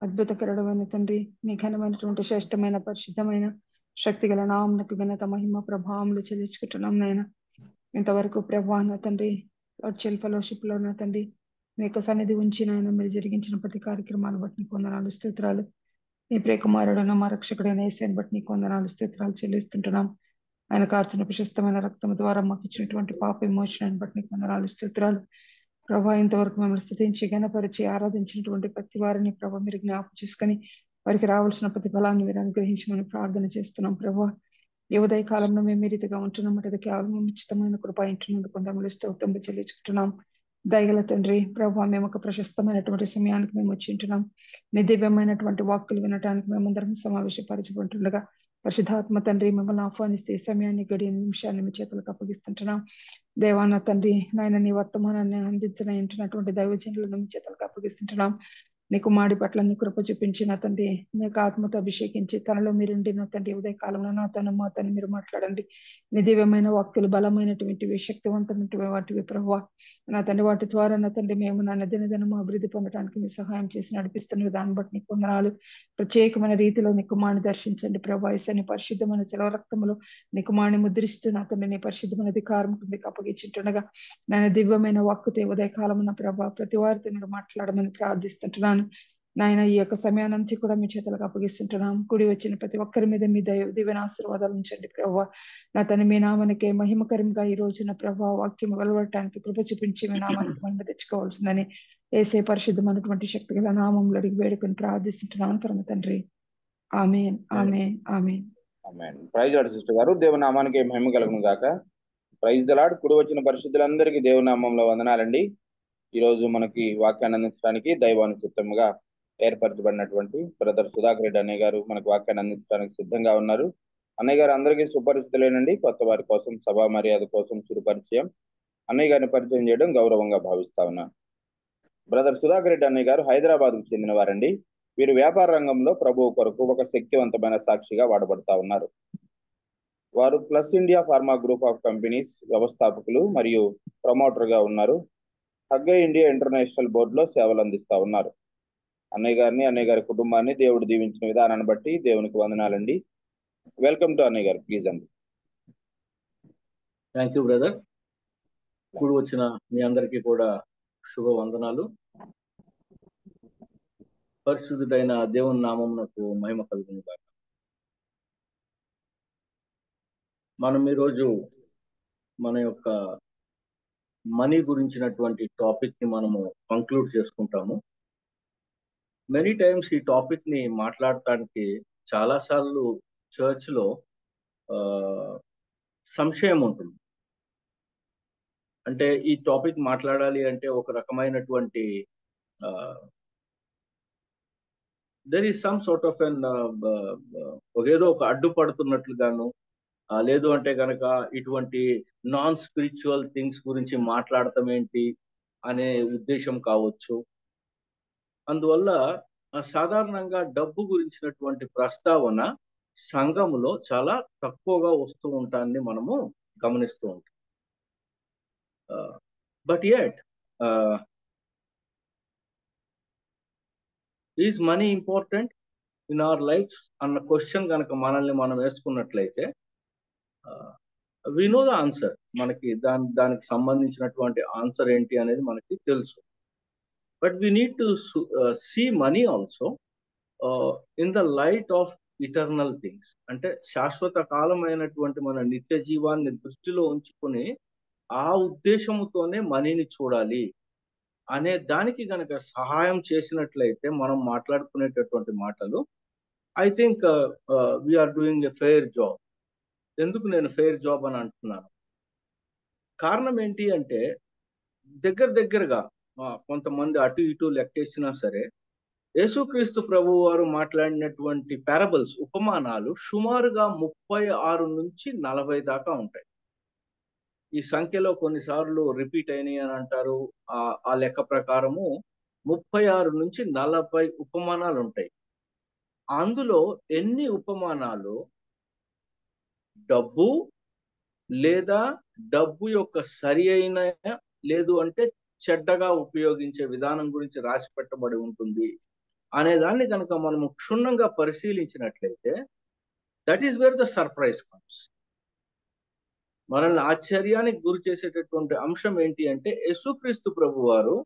అద్భుతకరమైన తండ్రి, నీ ఘనమైనటువంటి శ్రేష్టమైన పరిశుద్ధమైన శక్తిగల నామమునకు ఘనత మహిమ ప్రభావములు చెల్లించుకుంటున్నాం నాయన. ఇంతవరకు ప్రభా నా తండ్రి వర్చువల్ ఫెలోషిప్ లో నా తండ్రి మీ యొక్క సన్నిధి ఉంచి నాయన మీరు జరిగించిన ప్రతి కార్యక్రమాలు బట్టి నీకు వందనాలు స్తోత్రాలు. నీ ప్రియకుమారుడైన మా రక్షకుడైన యేసుని బట్టి నీకు వందనాలు స్తోత్రాలు చెల్లిస్తుంటున్నాం. ఆయన కార్చిన ప్రశస్తమైన రక్తం ద్వారా మాకు ఇచ్చినటువంటి పాప విమోచనాన్ని బట్టి నీకు వందనాలు స్తోత్రాలు. ప్రభా ఇంతవరకు మిమ్మల్ని స్తుతించి ఘనపరిచి ఆరాధించినటువంటి ప్రతి వారిని ప్రభా మీరు జ్ఞాపకం చేసుకొని వారికి రావాల్సిన ప్రతి ఫలాన్ని మీరు అనుగ్రహించమని ప్రార్థన చేస్తున్నాం. ప్రభా ఈ ఉదయ కాలంలో మేము ఈ రీతిగా ఉంటున్నాం అంటే కేవలం ఉచితమైన కృప ఇంటున్నందుకు కొందరు స్తోత్రం చెల్లించుకుంటున్నాం. దయగల తండ్రి ప్రభా మేము ఒక ప్రశస్తమైనటువంటి సమయానికి మేము వచ్చి ఉంటున్నాం. నీ దివ్యమైనటువంటి వాక్కులు వినటానికి మేమందరం సమావేశపరచుకుంటుండగా పరిశుద్ధాత్మ తండ్రి మిమ్మల్ని ఆహ్వానిస్తే ఈ సమయాన్ని గడియ నిమిషాన్ని మీ చేతులకు అప్పగిస్తుంటున్నాం. దేవాన తండ్రి నాయన నీ వర్తమానాన్ని అందించిన ఇంటున్నటువంటి దైవజనులను మీ చేతులకు అప్పగిస్తుంటున్నాం. నీ కుమారుడి పట్ల నీ కృప చూపించిన తండ్రి నీ యొక్క ఆత్మతో అభిషేకించి తనలో మీరుండి నా తండ్రి ఉదయ కాలంలో నాతోను మాతోను మీరు మాట్లాడండి. నీ దివ్యమైన వాక్యులు బలమైనటువంటివి శక్తివంతమైనటువంటి వాటివి ప్రభువా నా తండ్రి వాటి ద్వారా నా తండ్రి మేము నా దినదినము అభివృద్ధి పొందడానికి మీ సహాయం చేసి నడిపిస్తున్న విధానం బట్టి నీకు వందనాలు. ప్రత్యేకమైన రీతిలో నీ కుమారుని దర్శించండి ప్రభా యేసయ్య. నీ పరిశుద్ధమైన సెలవు రక్తములు నీ కుమారుని ముద్రిస్తూ నా తండ్రి నీ పరిశుద్ధమైన అధికారం మీకు అప్పగించుంటుండగా నాయన దివ్యమైన వాక్కుతే ఉదయ కాలమున ప్రభా ప్రతి వారితో మీరు మాట్లాడమని ప్రార్థిస్తుంటున్నాను. నాయన ఈ యొక్క సమయాన్ని కూడా మీ చేతులకు అప్పగిస్తుంటున్నాం. కూడి వచ్చిన ప్రతి ఒక్కరి మీద మీ దివ్యన ఆశీర్వాదాలు ఉంచండి ప్రభా. నా తన మీ నామానికి మహిమకరంగా ఈ రోజున ప్రభా వాక్యం వెలువడటానికి కృప చూపించి మీ నామానికి మహిమ తెచ్చుకోవాల్సిందని యేసే పరిశుద్ధమైనటువంటి శక్తి గల నామంలో అడిగి వేడుకొని ప్రార్థిస్తుంటున్నాను పరమ తండ్రి. Amen amen amen. Praise Lord sister గారు. దేవుని నామానికి మహిమ కలుగును గాక. Praise the Lord. కూడి వచ్చిన పరిశుద్ధులందరికీ దేవుని నామంలో వందనాలండి. ఈ రోజు మనకి వాక్యాన్ని అందించడానికి దైవాన్ని చిత్తముగా ఏర్పరచబడినటువంటి బ్రదర్ సుధాకర్ రెడ్డి అన్నయ్య గారు మనకు వాక్యాన్ని అందించడానికి సిద్ధంగా ఉన్నారు. అన్నయ్య గారు అందరికీ సుపరిచితులేనండి. కొత్త వారి కోసం సభా మర్యాద కోసం చిరు పరిచయం అన్నయ్య గారిని పరిచయం చేయడం గౌరవంగా భావిస్తా ఉన్నాను. బ్రదర్ సుధాకర్ రెడ్డి అన్నయ్య గారు హైదరాబాద్కు చెందిన వారండి. వీరు వ్యాపార రంగంలో ప్రభువు కొరకు ఒక శక్తివంతమైన సాక్షిగా వాడబడతా ఉన్నారు. వారు plus India pharma group of companies వ్యవస్థాపకులు మరియు ప్రమోటర్ గా ఉన్నారు. హగ్గ ఇండియా ఇంటర్నేషనల్ బోర్డులో సేవలు అందిస్తా ఉన్నారు. అన్నయ్య గారిని అన్నయ్య గారి కుటుంబాన్ని దేవుడు దీవించిన విధానాన్ని బట్టి దేవునికి వందనాలండి. వెల్కమ్ టు అన్నయ్య గారు, ప్లీజ్ అండి. Thank you brother. ఇప్పుడు వచ్చిన మీ అందరికీ కూడా శుభ వందనాలు. పరిశుద్ధుడైన దేవుని నామమునకు మహిమ కలుగును గాక. మనం ఈరోజు మన యొక్క మనీ గురించినటువంటి టాపిక్ ని మనము కంక్లూడ్ చేసుకుంటాము. మెనీ టైమ్స్ ఈ టాపిక్ ని మాట్లాడటానికి చాలాసార్లు చర్చ్ లో సంశయం ఉంటుంది. అంటే ఈ టాపిక్ మాట్లాడాలి అంటే ఒక రకమైనటువంటి there is some sort of an ఏదో ఒక అడ్డుపడుతున్నట్లుగాను, లేదు అంటే గనక ఇటువంటి నాన్ స్పిరిచువల్ థింగ్స్ గురించి మాట్లాడటం ఏంటి అనే ఉద్దేశం కావచ్చు. అందువల్ల సాధారణంగా డబ్బు గురించినటువంటి ప్రస్తావన సంఘములో చాలా తక్కువగా వస్తూ ఉంటాన్ని మనము గమనిస్తూ ఉంటాం. But yet is money important in our life అన్న క్వశ్చన్ కనుక మనల్ని మనం వేసుకున్నట్లయితే వి నో ద ఆన్సర్. మనకి దానికి సంబంధించినటువంటి ఆన్సర్ ఏంటి అనేది మనకి తెలుసు. But we need to see money also in the light of eternal things. అంటే శాశ్వత కాలమైనటువంటి మన నిత్య జీవాన్ని దృష్టిలో ఉంచుకుని ఆ ఉద్దేశముతోనే మనీని చూడాలి అనే దానికి గనక సహాయం చేసినట్లయితే మనం మాట్లాడుకునేటటువంటి మాటలు I think we are doing a fair job. ఎందుకు నేను ఫెయిర్ జాబ్ అని అంటున్నాను? కారణం ఏంటి అంటే దగ్గరగా కొంతమంది అటు ఇటు లెక్కేసినా సరే యేసుక్రీస్తు ప్రభు వారు మాట్లాడినటువంటి పారబుల్స్, ఉపమానాలు సుమారుగా 36 నుంచి 40 దాకా ఉంటాయి. ఈ సంఖ్యలో కొన్నిసార్లు రిపీట్ అయినాయి అని అంటారు. ఆ లెక్క ప్రకారము 36 నుంచి 40 ఉపమానాలు ఉంటాయి. అందులో ఎన్ని ఉపమానాలు డబ్బు లేదా డబ్బు యొక్క సరి అయిన లేదు అంటే చెడ్డగా ఉపయోగించే విధానం గురించి రాసి పెట్టబడి ఉంటుంది అనే దాన్ని కనుక మనము క్షుణ్ణంగా పరిశీలించినట్లయితే that is where the surprise comes. మనల్ని ఆశ్చర్యానికి గురి చేసేటటువంటి అంశం ఏంటి అంటే యేసుక్రీస్తు ప్రభు వారు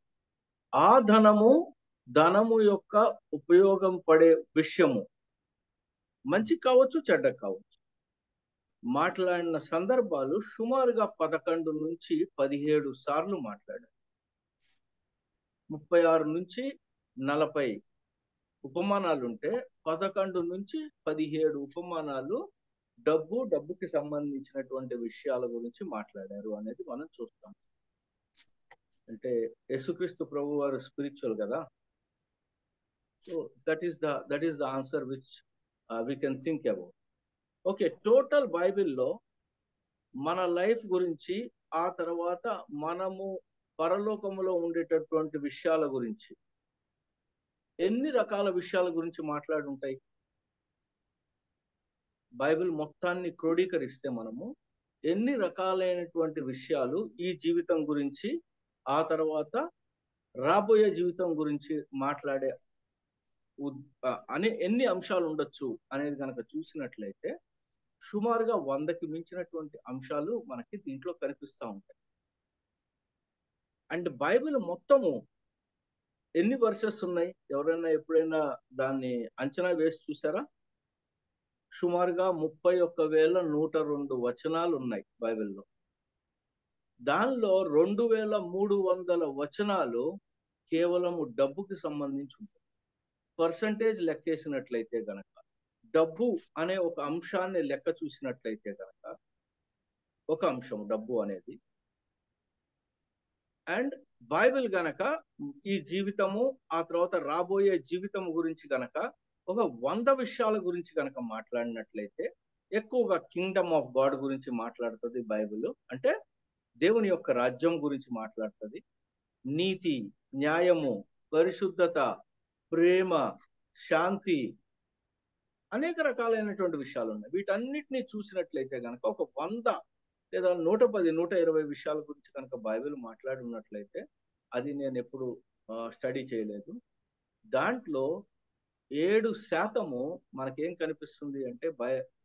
ఆ ధనము యొక్క ఉపయోగం పడే విషయము మంచి కావచ్చు, చెడ్డ కావచ్చు, మాట్లాడిన సందర్భాలు సుమారుగా 11 నుంచి 17 సార్లు మాట్లాడారు. 36 నుంచి 40 ఉపమానాలు ఉంటే 11 నుంచి 17 ఉపమానాలు డబ్బుకి సంబంధించినటువంటి విషయాల గురించి మాట్లాడారు అనేది మనం చూస్తాం. అంటే యేసుక్రీస్తు ప్రభు వారు స్పిరిచువల్ కదా. So that is the answer which we can think about. Okay, total బైబిల్లో మన లైఫ్ గురించి, ఆ తర్వాత మనము పరలోకములో ఉండేటటువంటి విషయాల గురించి ఎన్ని రకాల విషయాల గురించి మాట్లాడి ఉంటాయి? బైబిల్ మొత్తాన్ని క్రోడీకరిస్తే మనము ఎన్ని రకాలైనటువంటి విషయాలు ఈ జీవితం గురించి, ఆ తర్వాత రాబోయే జీవితం గురించి మాట్లాడే అనే ఎన్ని అంశాలు ఉండొచ్చు అనేది కనుక చూసినట్లయితే సుమారుగా 100కి మించినటువంటి అంశాలు మనకి దీంట్లో కనిపిస్తూ ఉంటాయి. అండ్ బైబిల్ మొత్తము ఎన్ని వర్సెస్ ఉన్నాయి? ఎవరైనా ఎప్పుడైనా దాన్ని అంచనా వేసి చూసారా? సుమారుగా 31,102 వచనాలు ఉన్నాయి బైబిల్లో. దానిలో 2,300 వచనాలు కేవలము డబ్బుకి సంబంధించి ఉంటాయి. పర్సంటేజ్ లెక్కేసినట్లయితే గనక, డబ్బు అనే ఒక అంశాన్ని లెక్క చూసినట్లయితే గనక, ఒక అంశం డబ్బు అనేది, అండ్ బైబిల్ గనక ఈ జీవితము, ఆ తర్వాత రాబోయే జీవితం గురించి గనక ఒక 100 విషయాల గురించి గనక మాట్లాడినట్లయితే, ఎక్కువగా కింగ్డమ్ ఆఫ్ గాడ్ గురించి మాట్లాడుతుంది బైబిల్. అంటే దేవుని యొక్క రాజ్యం గురించి మాట్లాడుతుంది. నీతి, న్యాయము, పరిశుద్ధత, ప్రేమ, శాంతి, అనేక రకాలైనటువంటి విషయాలు ఉన్నాయి. వీటన్నిటిని చూసినట్లయితే కనుక ఒక 100 లేదా 110, 120 విషయాల గురించి కనుక బైబిల్ మాట్లాడి ఉన్నట్లయితే, అది నేను ఎప్పుడు స్టడీ చేయలేదు. దాంట్లో 7% మనకేం కనిపిస్తుంది అంటే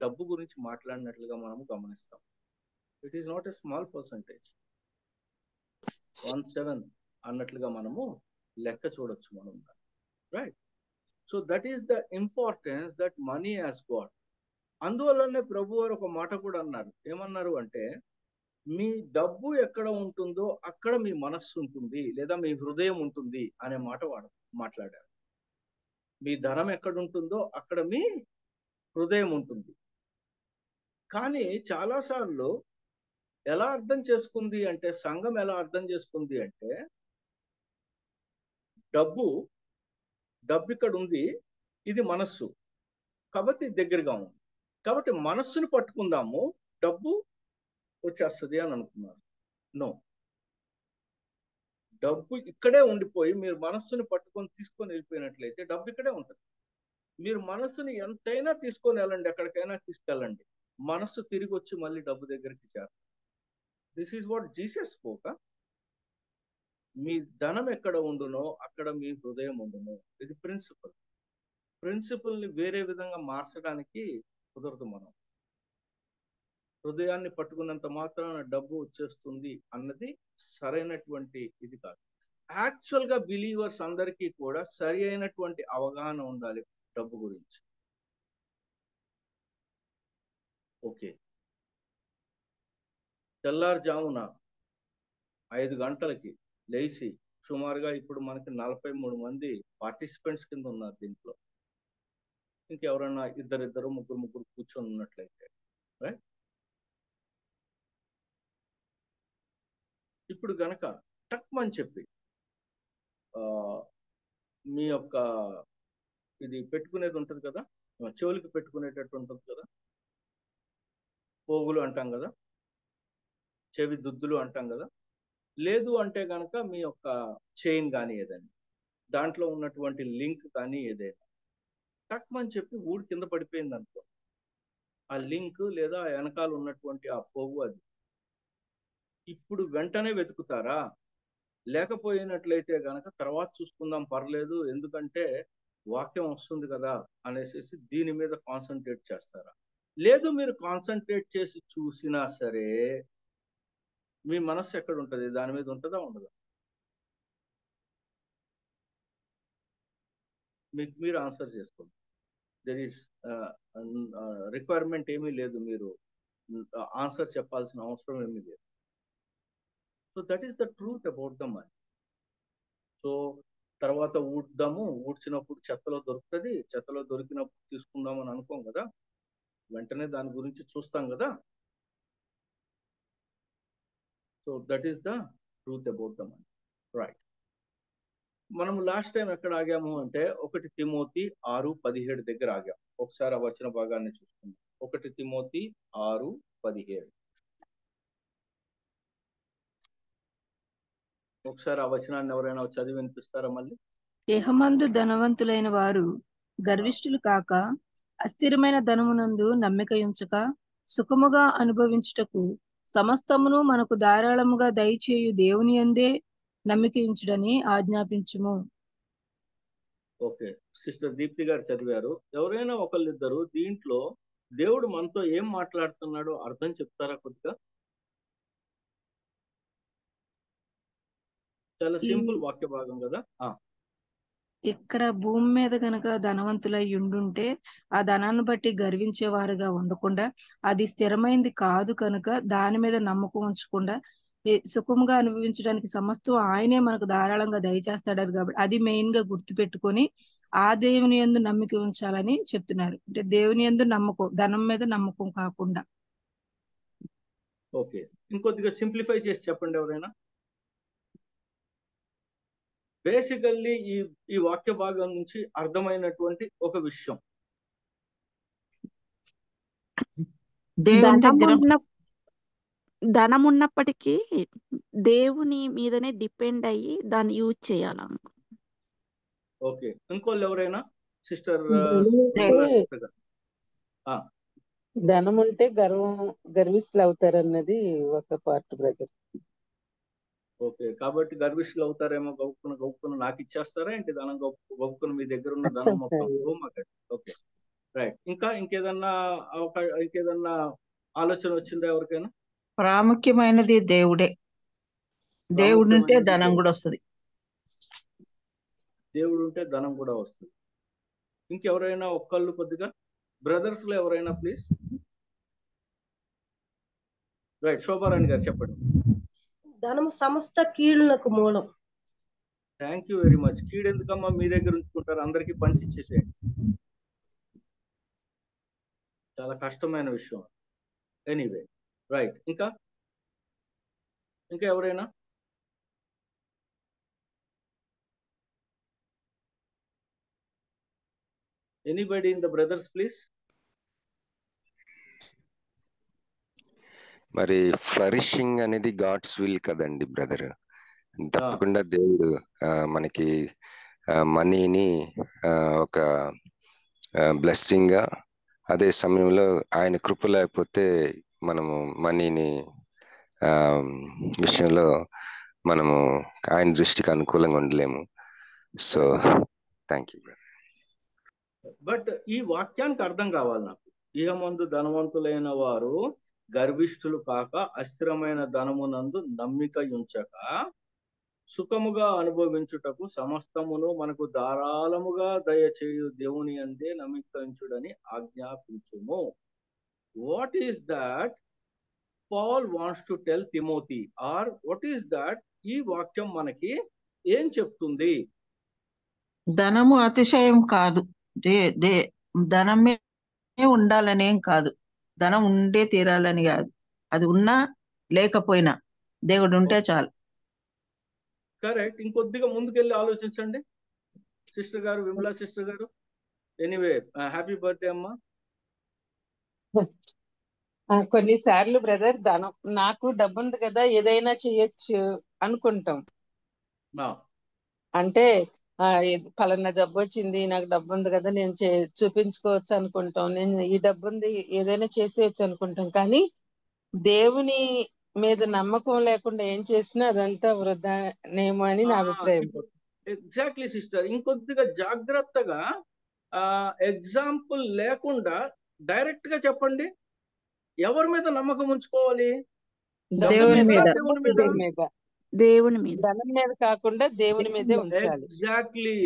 డబ్బు గురించి మాట్లాడినట్లుగా మనము గమనిస్తాం. It is not a small percentage. 1/7 అన్నట్లుగా మనము లెక్క చూడొచ్చు మనం, right? So that is the importance that money has got. అందువల్లనే ప్రభు వారు ఒక మాట కూడా అన్నారు. ఏమన్నారు అంటే, మీ డబ్బు ఎక్కడ ఉంటుందో అక్కడ మీ మనస్సు ఉంటుంది, లేదా మీ హృదయం ఉంటుంది అనే మాట మాట్లాడారు. మీ ధనం ఎక్కడ ఉంటుందో అక్కడ మీ హృదయం ఉంటుంది. కానీ చాలాసార్లు ఎలా అర్థం చేసుకుంది అంటే, సంఘం ఎలా అర్థం చేసుకుంది అంటే, డబ్బు ఇక్కడ ఉంది, ఇది మనస్సు, కాబట్టి దగ్గరగా ఉంది, కాబట్టి మనస్సును పట్టుకుందాము, డబ్బు వచ్చేస్తుంది అని అనుకున్నారు. నో, డబ్బు ఇక్కడే ఉండిపోయి మీరు మనస్సుని పట్టుకొని తీసుకొని వెళ్ళిపోయినట్లయితే డబ్బు ఇక్కడే ఉంటుంది. మీరు మనస్సుని ఎంతైనా తీసుకొని వెళ్ళండి, ఎక్కడికైనా తీసుకెళ్ళండి, మనస్సు తిరిగి వచ్చి మళ్ళీ డబ్బు దగ్గరికి చేస్తారు. This is what Jesus spoke. మీ ధనం ఎక్కడ ఉండునో అక్కడ మీ హృదయం ఉండును. ఇది ప్రిన్సిపల్ని వేరే విధంగా మార్చడానికి కుదరదు. మనం హృదయాన్ని పట్టుకున్నంత మాత్రాన డబ్బు వచ్చేస్తుంది అన్నది సరైనటువంటి ఇది కాదు. యాక్చువల్ గా బిలీవర్స్ అందరికీ కూడా సరి అయినటువంటి అవగాహన ఉండాలి డబ్బు గురించి. ఓకే, తెల్లారుజామున 5 గంటలకి లేచి, సుమారుగా ఇప్పుడు మనకి 43 మంది పార్టిసిపెంట్స్ కింద ఉన్నారు దీంట్లో. ఇంకెవరైనా ఇద్దరు ముగ్గురు కూర్చొని ఉన్నట్లయితే, రైట్? ఇప్పుడు గనక టక్మని చెప్పి మీ యొక్క ఇది పెట్టుకునేది ఉంటుంది కదా, చెవులకి పెట్టుకునేటట్టు ఉంటుంది కదా, పోగులు అంటాం కదా, చెవి దుద్దులు అంటాం కదా, లేదు అంటే కనుక మీ యొక్క చైన్ కానీ ఏదైనా, దాంట్లో ఉన్నటువంటి లింక్ కానీ ఏదైనా టక్మని చెప్పి ఊడి కింద పడిపోయింది అనుకో, ఆ లింక్ లేదా వెనకాల ఉన్నటువంటి ఆ పోగు, అది ఇప్పుడు వెంటనే వెతుకుతారా? లేకపోయినట్లయితే గనక తర్వాత చూసుకుందాం, పర్లేదు, ఎందుకంటే వాక్యం వస్తుంది కదా అనేసి దీని మీద కాన్సన్ట్రేట్ చేస్తారా? లేదు మీరు కాన్సన్ట్రేట్ చేసి చూసినా సరే మీ మనస్సు ఎక్కడ ఉంటుంది? దాని మీద ఉంటుందా ఉండదా? మీకు మీరు ఆన్సర్ చేసుకోండి. దెర్ ఈస్ రిక్వైర్మెంట్ ఏమీ లేదు, మీరు ఆన్సర్ చెప్పాల్సిన అవసరం ఏమీ లేదు. So that is the truth about the money. So తర్వాత ఊడ్చినప్పుడు చెత్తలో దొరుకుతుంది, చెత్తలో దొరికినప్పుడు తీసుకుందాం అని అనుకోం కదా, వెంటనే దాని గురించి చూస్తాం కదా. So that is the truth about the money, right. మనం లాస్ట్ టైం ఎక్కడ ఆగాము అంటే 1 తిమోతి 6:17 దగ్గర ఆగాం. ఒకసారి ఆ వచన భాగాన్ని చూసుకుందాం. 1 తిమోతి 6:17. ఒకసారి ఆ వచనాన్ని ఎవరైనా చదివి వినిపిస్తారా మళ్ళీ? ఇహమందు ధనవంతులైన వారు గర్విష్ఠులు కాక, అస్థిరమైన ధనమునందు నమ్మిక ఉంచక, సుఖముగా అనుభవించుటకు సమస్తమును మనకు ధారాళముగా దయచేయు దేవుని యందే నమ్మిక ఉంచుడని ఆజ్ఞాపించుము. ఓకే, సిస్టర్ దీప్తి గారు చదివారు. ఎవరైనా ఒకళ్ళిద్దరు దీంట్లో దేవుడు మనతో ఏం మాట్లాడుతున్నాడో అర్థం చెప్తారా కొద్దిగా? చాలా సింపుల్ వాక్య భాగం కదా. ఇక్కడ భూమి మీద గనక ధనవంతులై ఉండుంటే ఆ ధనాన్ని బట్టి గర్వించేవారుగా ఉండకుండా, అది స్థిరమైంది కాదు కనుక దాని మీద నమ్మకం ఉంచకుండా సుఖంగా అనుభవించడానికి సమస్తం ఆయనే మనకు ధారాళంగా దయచేస్తాడు కాబట్టి అది మెయిన్ గా గుర్తు పెట్టుకొని ఆ దేవుని యందు నమ్మిక ఉంచాలని చెప్తున్నారు. అంటే దేవుని యందు నమ్మకం, ధనం మీద నమ్మకం కాకుండా. ఓకే, ఇంకొద్దిగా సింప్లిఫై చేసి చెప్పండి ఎవరైనా. బేసికల్లీ ఈ వాక్య భాగం నుంచి అర్థమైనటువంటి ఒక విషయం, ధనం ఉన్నప్పటికీ దేవుని మీదనే డిపెండ్ అయ్యి దాన్ని యూజ్ చేయాలను. ఓకే, ఇంకోళ్ళు ఎవరైనా? సిస్టర్ ధనం ఉంటే గర్విష్ఠులు అవుతారు అన్నది ఒక పార్ట్ బ్రదర్. ఓకే, కాబట్టి గర్విష్ఠులు అవుతారేమో, గౌక్కున నాకు ఇచ్చేస్తారా ఏంటి ధనం? గౌక్కున మీ దగ్గర ఉన్న ధనం మొత్తం. Okay, right. ఇంకేదన్నా ఆలోచన వచ్చిందా ఎవరికైనా? ప్రాముఖ్యమైనది దేవుడే. దేవుడు ఉంటే ధనం కూడా వస్తుంది. దేవుడు ఉంటే ధనం కూడా వస్తుంది. ఇంకెవరైనా ఒక్కళ్ళు కొద్దిగా బ్రదర్స్ లో ఎవరైనా ప్లీజ్. రైట్, శోభారాణి గారు చెప్పండి. ధనము సమస్త కీడులకు మూలం. Thank you very much. కీడు ఎందుకమ్మా మీ దగ్గర ఉంచుకుంటారు? అందరికి పంచి ఇచ్చేసేయండి. చాలా కష్టమైన విషయం. Anyway, right. ఇంకా ఎవరైనా? Anybody in the brothers please. మరి ఫ్లరిషింగ్ అనేది గాడ్స్ విల్ కదండి బ్రదర్. తప్పకుండా దేవుడు మనకి మనీని ఒక బ్లెస్సింగ్ గా, అదే సమయంలో ఆయన కృప లేకపోతే మనము మనీని విషయంలో మనము ఆయన దృష్టికి అనుకూలంగా ఉండలేము. So thank you brother. But ఈ వాక్యానికి అర్థం కావాలి నాకు. ఇహమందు ధనవంతులైన వారు గర్విష్ఠులు కాక, అస్థిరమైన ధనమునందు నమ్మిక ఉంచక, సుఖముగా అనుభవించుటకు సమస్తమును మనకు ధారాళముగా దయచేయు దేవుని అందే నమ్మికించుడని ఆజ్ఞాపించుము. What is that Paul wants to tell Timothy, or what is that ఈ వాక్యం మనకి ఏం చెప్తుంది? ధనము అతిశయం కాదు, ధనమే ఉండాలనేం కాదు, ధనం ఉండే తీరాలని కాదు. అది ఉన్నా లేకపోయినా దేవుడు ఉంటే చాలు. కరెక్ట్. ఇంకొద్దిగా ముందుకెళ్ళి ఆలోచించండి సిస్టర్ గారు, విమలా సిస్టర్ గారు. ఎనీవే, హ్యాపీ బర్త్డే అమ్మా. కొన్నిసార్లు బ్రదర్ ధనం, నాకు డబ్బు ఉంది కదా ఏదైనా చేయొచ్చు అనుకుంటాం. అంటే ఫలానా జబ్బు వచ్చింది, నాకు డబ్బు ఉంది కదా నేను చూపించుకోవచ్చు అనుకుంటాం. నేను ఈ డబ్బు ఉంది ఏదైనా చేసేయచ్చు అనుకుంటాం. కానీ దేవుని మీద నమ్మకం లేకుండా ఏం చేసినా అదంతా వృధానేమో అని నా అభిప్రాయం. ఎగ్జాక్ట్లీ సిస్టర్, ఇంకొద్దిగా జాగ్రత్తగా ఎగ్జాంపుల్ లేకుండా డైరెక్ట్ గా చెప్పండి. ఎవరి మీద నమ్మకం ఉంచుకోవాలి? డబ్బు దేవుని మీద, మీద. దేవుని మీద? దేవుని మీద, దేవుని మీద. ధనం మీద కాకుండా దేవుని మీదే ఉంచాలి. ఎగ్జాక్ట్లీ.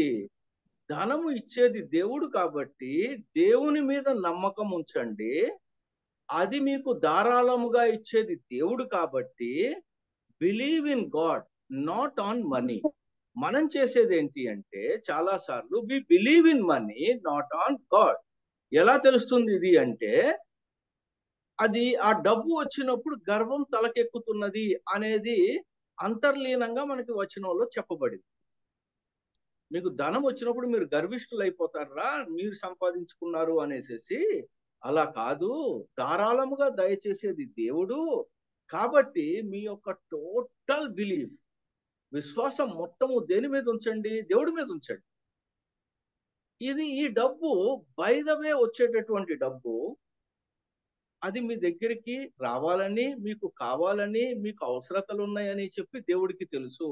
ధనము ఇచ్చేది దేవుడు కాబట్టి దేవుని మీద నమ్మకం ఉంచండి. అది మీకు ధారాళముగా ఇచ్చేది దేవుడు కాబట్టి believe in God, not on money. మనం చేసేది ఏంటి అంటే చాలా సార్లు we believe in money, not on God. ఎలా తెలుస్తుంది ఇది అంటే, అది ఆ డబ్బు వచ్చినప్పుడు గర్వం తలకెక్కుతున్నది అనేది అంతర్లీనంగా మనకి వచనంలో చెప్పబడింది. మీకు ధనం వచ్చినప్పుడు మీరు గర్విష్ఠులు అయిపోతారా, మీరు సంపాదించుకున్నారు అనేసి. అలా కాదు, ధారాళముగా దయచేసేది దేవుడు కాబట్టి మీ యొక్క టోటల్ బిలీఫ్, విశ్వాసం మొత్తము దేని మీద ఉంచండి? దేవుడి మీద ఉంచండి. ఈ డబ్బు బై ద వే వచ్చేటటువంటి డబ్బు, అది మీ దగ్గరికి రావాలని, మీకు కావాలని, మీకు అవసరతలు ఉన్నాయని చెప్పి దేవుడికి తెలుసు.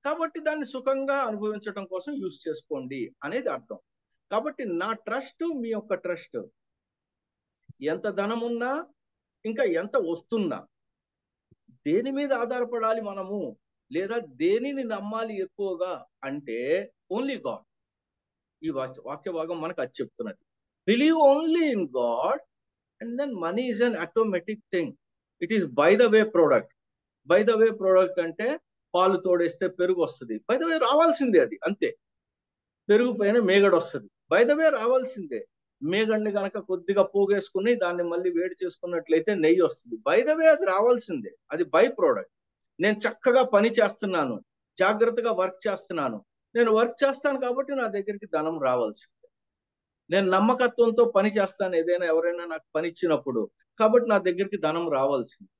కాబట్టి దాన్ని సుఖంగా అనుభవించడం కోసం యూజ్ చేసుకోండి అనేది అర్థం. కాబట్టి నా ట్రస్ట్ మీ యొక్క ట్రస్ట్. ఎంత ధనం ఉన్నా, ఇంకా ఎంత వస్తున్నా, దేని మీద ఆధారపడాలి మనము, లేదా దేనిని నమ్మాలి ఎక్కువగా అంటే ఓన్లీ గాడ్. ఈ వాక్య భాగం మనకు అది చెప్తున్నది. Believe only in God and then money is an automatic thing. It is by the way product. By the way product అంటే పాలు తోడేస్తే పెరుగు వస్తుంది. బై ద వే రావాల్సిందే, అది అంతే. పెరుగు పైన మేగడ వస్తుంది, బై ద వే రావాల్సిందే. మేగడ్ని కనుక కొద్దిగా పోగేసుకుని దాన్ని మళ్ళీ వేడి చేసుకున్నట్లయితే నెయ్యి వస్తుంది. బై ద వే అది రావాల్సిందే, అది బై ప్రోడక్ట్. నేను చక్కగా పని చేస్తున్నాను, జాగ్రత్తగా వర్క్ చేస్తున్నాను, నేను వర్క్ చేస్తాను కాబట్టి నా దగ్గరికి ధనం రావాల్సిందే. నేను నమ్మకత్వంతో పని చేస్తాను, ఏదైనా ఎవరైనా నాకు పని ఇచ్చినప్పుడు, కాబట్టి నా దగ్గరికి ధనం రావాల్సింది.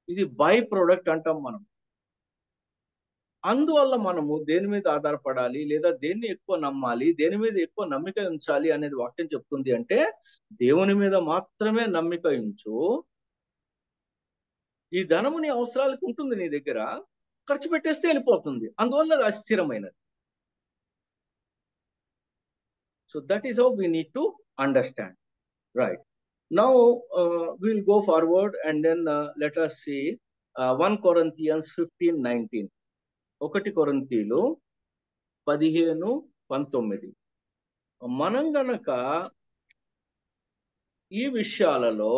ఇది బై ప్రోడక్ట్ అంటాం మనం. అందువల్ల మనము దేని మీద ఆధారపడాలి, లేదా దేన్ని ఎక్కువ నమ్మాలి, దేని మీద ఎక్కువ నమ్మిక ఉంచాలి అనేది వాక్యం చెప్తుంది అంటే, దేవుని మీద మాత్రమే నమ్మిక ఉంచు. ఈ ధనము నీ అవసరాలకు ఉంటుంది, నీ దగ్గర ఖర్చు పెట్టేస్తే వెళ్ళిపోతుంది, అందువల్ల అది అస్థిరమైనది. So that is how we need to understand, right? Now we'll go forward and then let us see 1 Corinthians 15:19. 1 కొరింథీలు 15:19. మనం గనక ఈ విషయాలలో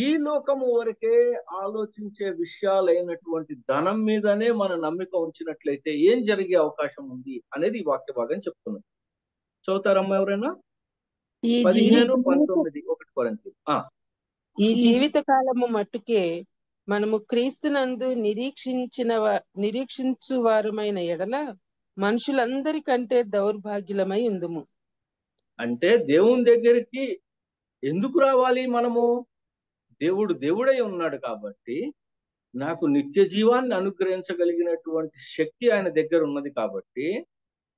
ఈ లోకము వరకే ఆలోచించే విషయాలైనటువంటి ధనం మీదనే మన నమ్మిక ఉంచినట్లయితే ఏం జరిగే అవకాశం ఉంది అనేది ఈ వాక్య భాగం చెప్తున్నది. చదువుతారమ్మా ఎవరైనా? 15:19 1 కొరింథీలు. ఈ జీవిత కాలము మట్టుకే మనము క్రీస్తునందు నిరీక్షించు వారమైన ఎడల మనుషులందరికంటే దౌర్భాగ్యులమై ఉందుము. అంటే దేవుని దగ్గరికి ఎందుకు రావాలి మనము? దేవుడు దేవుడై ఉన్నాడు కాబట్టి, నాకు నిత్య జీవాన్ని అనుగ్రహించగలిగినటువంటి శక్తి ఆయన దగ్గర ఉన్నది కాబట్టి,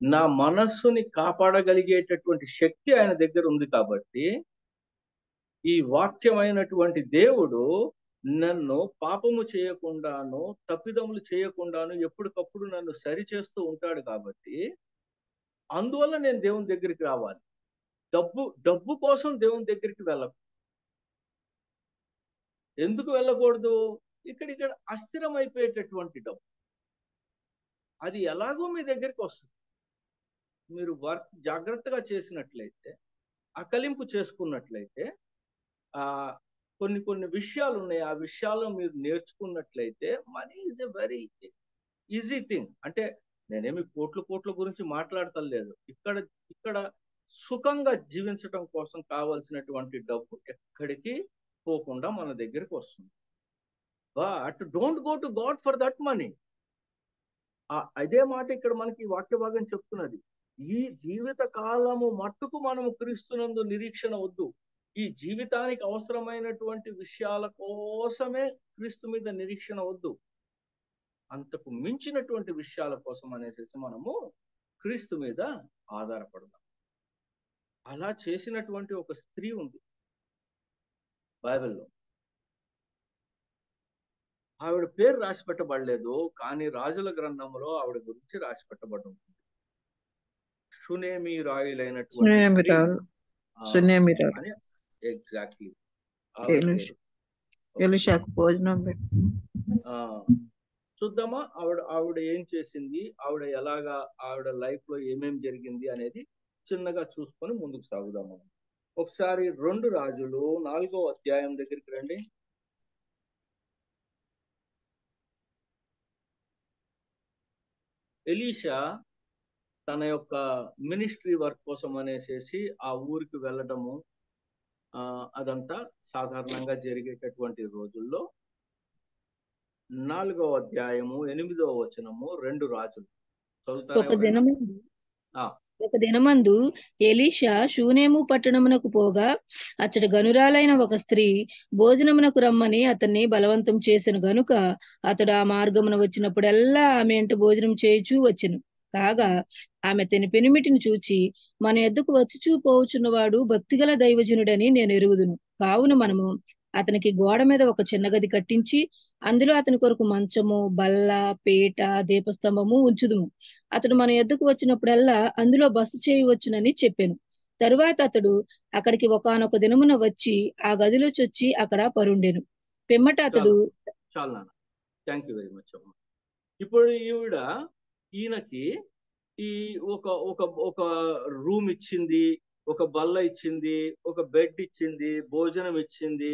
నా మనస్సుని కాపాడగలిగేటటువంటి శక్తి ఆయన దగ్గర ఉంది కాబట్టి, ఈ వాక్యమైనటువంటి దేవుడు నన్ను పాపము చేయకుండాను, తప్పిదములు చేయకుండాను ఎప్పటికప్పుడు నన్ను సరి చేస్తూ ఉంటాడు కాబట్టి, అందువల్ల నేను దేవుని దగ్గరికి రావాలి. డబ్బు కోసం దేవుని దగ్గరికి వెళ్ళకు. ఎందుకు వెళ్ళకూడదు? ఇక్కడ అస్థిరమైపోయేటటువంటి డబ్బు, అది ఎలాగో మీ దగ్గరికి వస్తుంది. మీరు వర్క్ జాగ్రత్తగా చేసినట్లయితే, అకలింపు చేసుకున్నట్లయితే, కొన్ని విషయాలు ఉన్నాయి, ఆ విషయాలను మీరు నేర్చుకున్నట్లయితే money is a very easy thing. అంటే నేనేమి కోట్ల గురించి మాట్లాడతలేదు. ఇక్కడ సుఖంగా జీవించడం కోసం కావాల్సినటువంటి డబ్బు ఎక్కడికి పోకుండా మన దగ్గరికి వస్తుంది. But don't go to God for that money. అదే మాట ఇక్కడ మనకి వాక్య భాగం చెప్తున్నది. ఈ జీవిత కాలము మట్టుకు మనము క్రీస్తునందు నిరీక్షణ వద్దు. ఈ జీవితానికి అవసరమైనటువంటి విషయాల కోసమే క్రీస్తు మీద నిరీక్షణ వద్దు. అంతకు మించినటువంటి విషయాల కోసం అనేసి మనము క్రీస్తు మీద ఆధారపడదాం. అలా చేసినటువంటి ఒక స్త్రీ ఉంది బైబిల్లో. ఆవిడ పేరు రాసి పెట్టబడలేదు, కానీ రాజుల గ్రంథంలో ఆవిడ గురించి రాసి పెట్టబడి ఉంటుంది. షునేమీరాయులైనటువంటి స్త్రీ సునేమిరాలు అని ఎగ్జాక్ట్లీ ఆవిడ పేరు. ఎలిషాకు భోజనం పెట్టి చూద్దామా ఆవిడ ఏం చేసింది, ఆవిడ లైఫ్ లో ఏమేం జరిగింది అనేది చిన్నగా చూసుకొని ముందుకు సాగుదాము. ఒకసారి 2 రాజులు 4వ అధ్యాయం దగ్గరికి రండి. ఎలీషా తన యొక్క మినిస్ట్రీ వర్క్ కోసం అనేసి ఆ ఊరికి వెళ్ళడము అదంతా సాధారణంగా జరిగేటటువంటి రోజుల్లో 4వ అధ్యాయము 8వ వచనము 2 రాజులు ఒక దినమందు ఎలీషా షూనేము పట్టణమునకు పోగా అచ్చట గనురాలైన ఒక స్త్రీ భోజనమునకు రమ్మని అతన్ని బలవంతం చేసిన గనుక అతడు ఆ మార్గమున వచ్చినప్పుడల్లా ఆమె ఇంట భోజనం చేయుచూ వచ్చెను. కాగా ఆమె తన పెనిమిటిని చూచి, మన ఎద్దుకు వచ్చుచూ పోవుచున్నవాడు భక్తిగల దైవజనుడని నేను ఎరుగుదును. కావున మనము అతనికి గోడ మీద ఒక చిన్న గది కట్టించి అందులో అతని కొరకు మంచము, బల్ల, పీట, దీపస్తంభము ఉంచుదుము. అతడు మన ఎద్దుకు వచ్చినప్పుడల్లా అందులో బస చేయవచ్చునని చెప్పాను. తరువాత అతడు అక్కడికి ఒకానొక దినమున వచ్చి ఆ గదిలో చొచ్చి అక్కడ పరుండెను. పిమ్మట అతడు చాలా థ్యాంక్ యూ వెరీ మచ్ అమ్మ. ఇప్పుడు ఈయనకి ఈ ఒక రూమ్ ఇచ్చింది, ఒక బల్ల ఇచ్చింది, ఒక బెడ్ ఇచ్చింది, భోజనం ఇచ్చింది,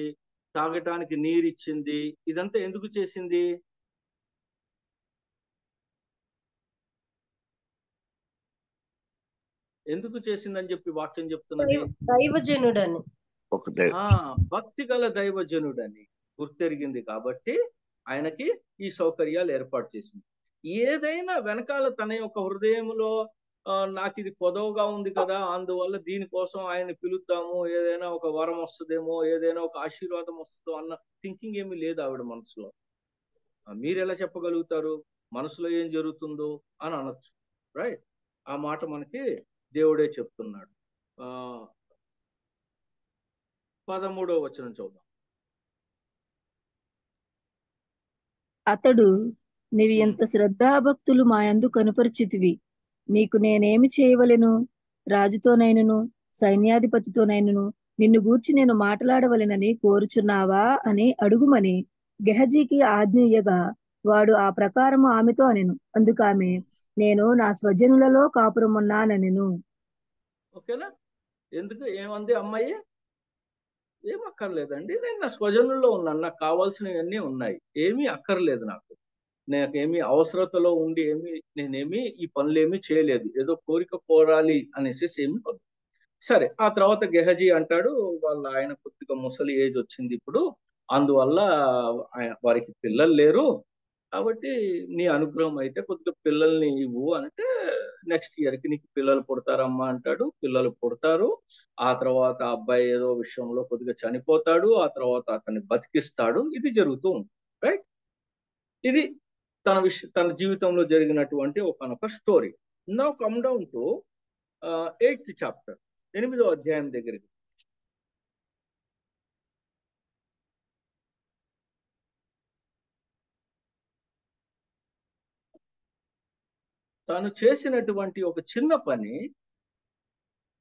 తాగటానికి నీరు ఇచ్చింది. ఇదంతా ఎందుకు చేసింది? ఎందుకు చేసిందని చెప్పి వాక్యం చెప్తున్నది? దైవజనుడని, భక్తి గల దైవజనుడని గుర్తెరిగింది కాబట్టి ఆయనకి ఈ సౌకర్యాలు ఏర్పాటు చేసింది. ఏదైనా వెనకాల తన యొక్క హృదయంలో నాకు ఇది కొదవగా ఉంది కదా, అందువల్ల దీనికోసం ఆయన పిలుద్దాము, ఏదైనా ఒక వరం వస్తుందేమో, ఏదైనా ఒక ఆశీర్వాదం వస్తుందో అన్న థింకింగ్ ఏమీ లేదు ఆవిడ మనసులో. మీరు ఎలా చెప్పగలుగుతారు మనసులో ఏం జరుగుతుందో అని అనొచ్చు, రైట్? ఆ మాట మనకి దేవుడే చెప్తున్నాడు. 13వ వచనం చూద్దాం. అతడు, నీవు ఎంత శ్రద్ధాభక్తులు మా యందు కనుపరిచితివి, నీకు నేనేమి చేయవలెను? రాజుతోనైనను సైన్యాధిపతితోనైనను నిన్ను గూర్చి నేను మాట్లాడవలెనని కోరుచున్నావా అని అడుగుమని గెహజీకి ఆజ్ఞయ్యగా వాడు ఆ ప్రకారము ఆమెతో అనెను. అందుకు ఆమె, నేను నా స్వజనులలో కాపురమున్నానెను. ఓకేనా? ఎందుకు ఏమంది అమ్మాయి? ఏం అక్కర్లేదండి, నేను నా స్వజనుల్లో ఉన్నాను, నాకు కావాల్సినవన్నీ ఉన్నాయి, ఏమీ అక్కర్లేదు, నాకేమీ అవసరతలో ఉండి నేనేమి ఈ పనులేమీ చేయలేదు, ఏదో కోరిక కోరాలి అనేసి ఏమి కాదు. సరే, ఆ తర్వాత గెహజీ అంటాడు, ఆయన కొద్దిగా ముసలి ఏజ్ వచ్చింది ఇప్పుడు, అందువల్ల వారికి పిల్లలు లేరు, కాబట్టి నీ అనుగ్రహం అయితే కొద్దిగా పిల్లల్ని ఇవ్వు అంటే, నెక్స్ట్ ఇయర్కి నీకు పిల్లలు పుడతారమ్మా అంటాడు. పిల్లలు పుడతారు. ఆ తర్వాత అబ్బాయి ఏదో విషయంలో కొద్దిగా చనిపోతాడు, ఆ తర్వాత అతన్ని బతికిస్తాడు. ఇది జరుగుతూ ఉంటుంది, రైట్? ఇది తన జీవితంలో జరిగినటువంటి ఒకనొక story. Now come down to 8th chapter, 8వ అధ్యాయం దగ్గరికి. తాను చేసినటువంటి ఒక చిన్న పని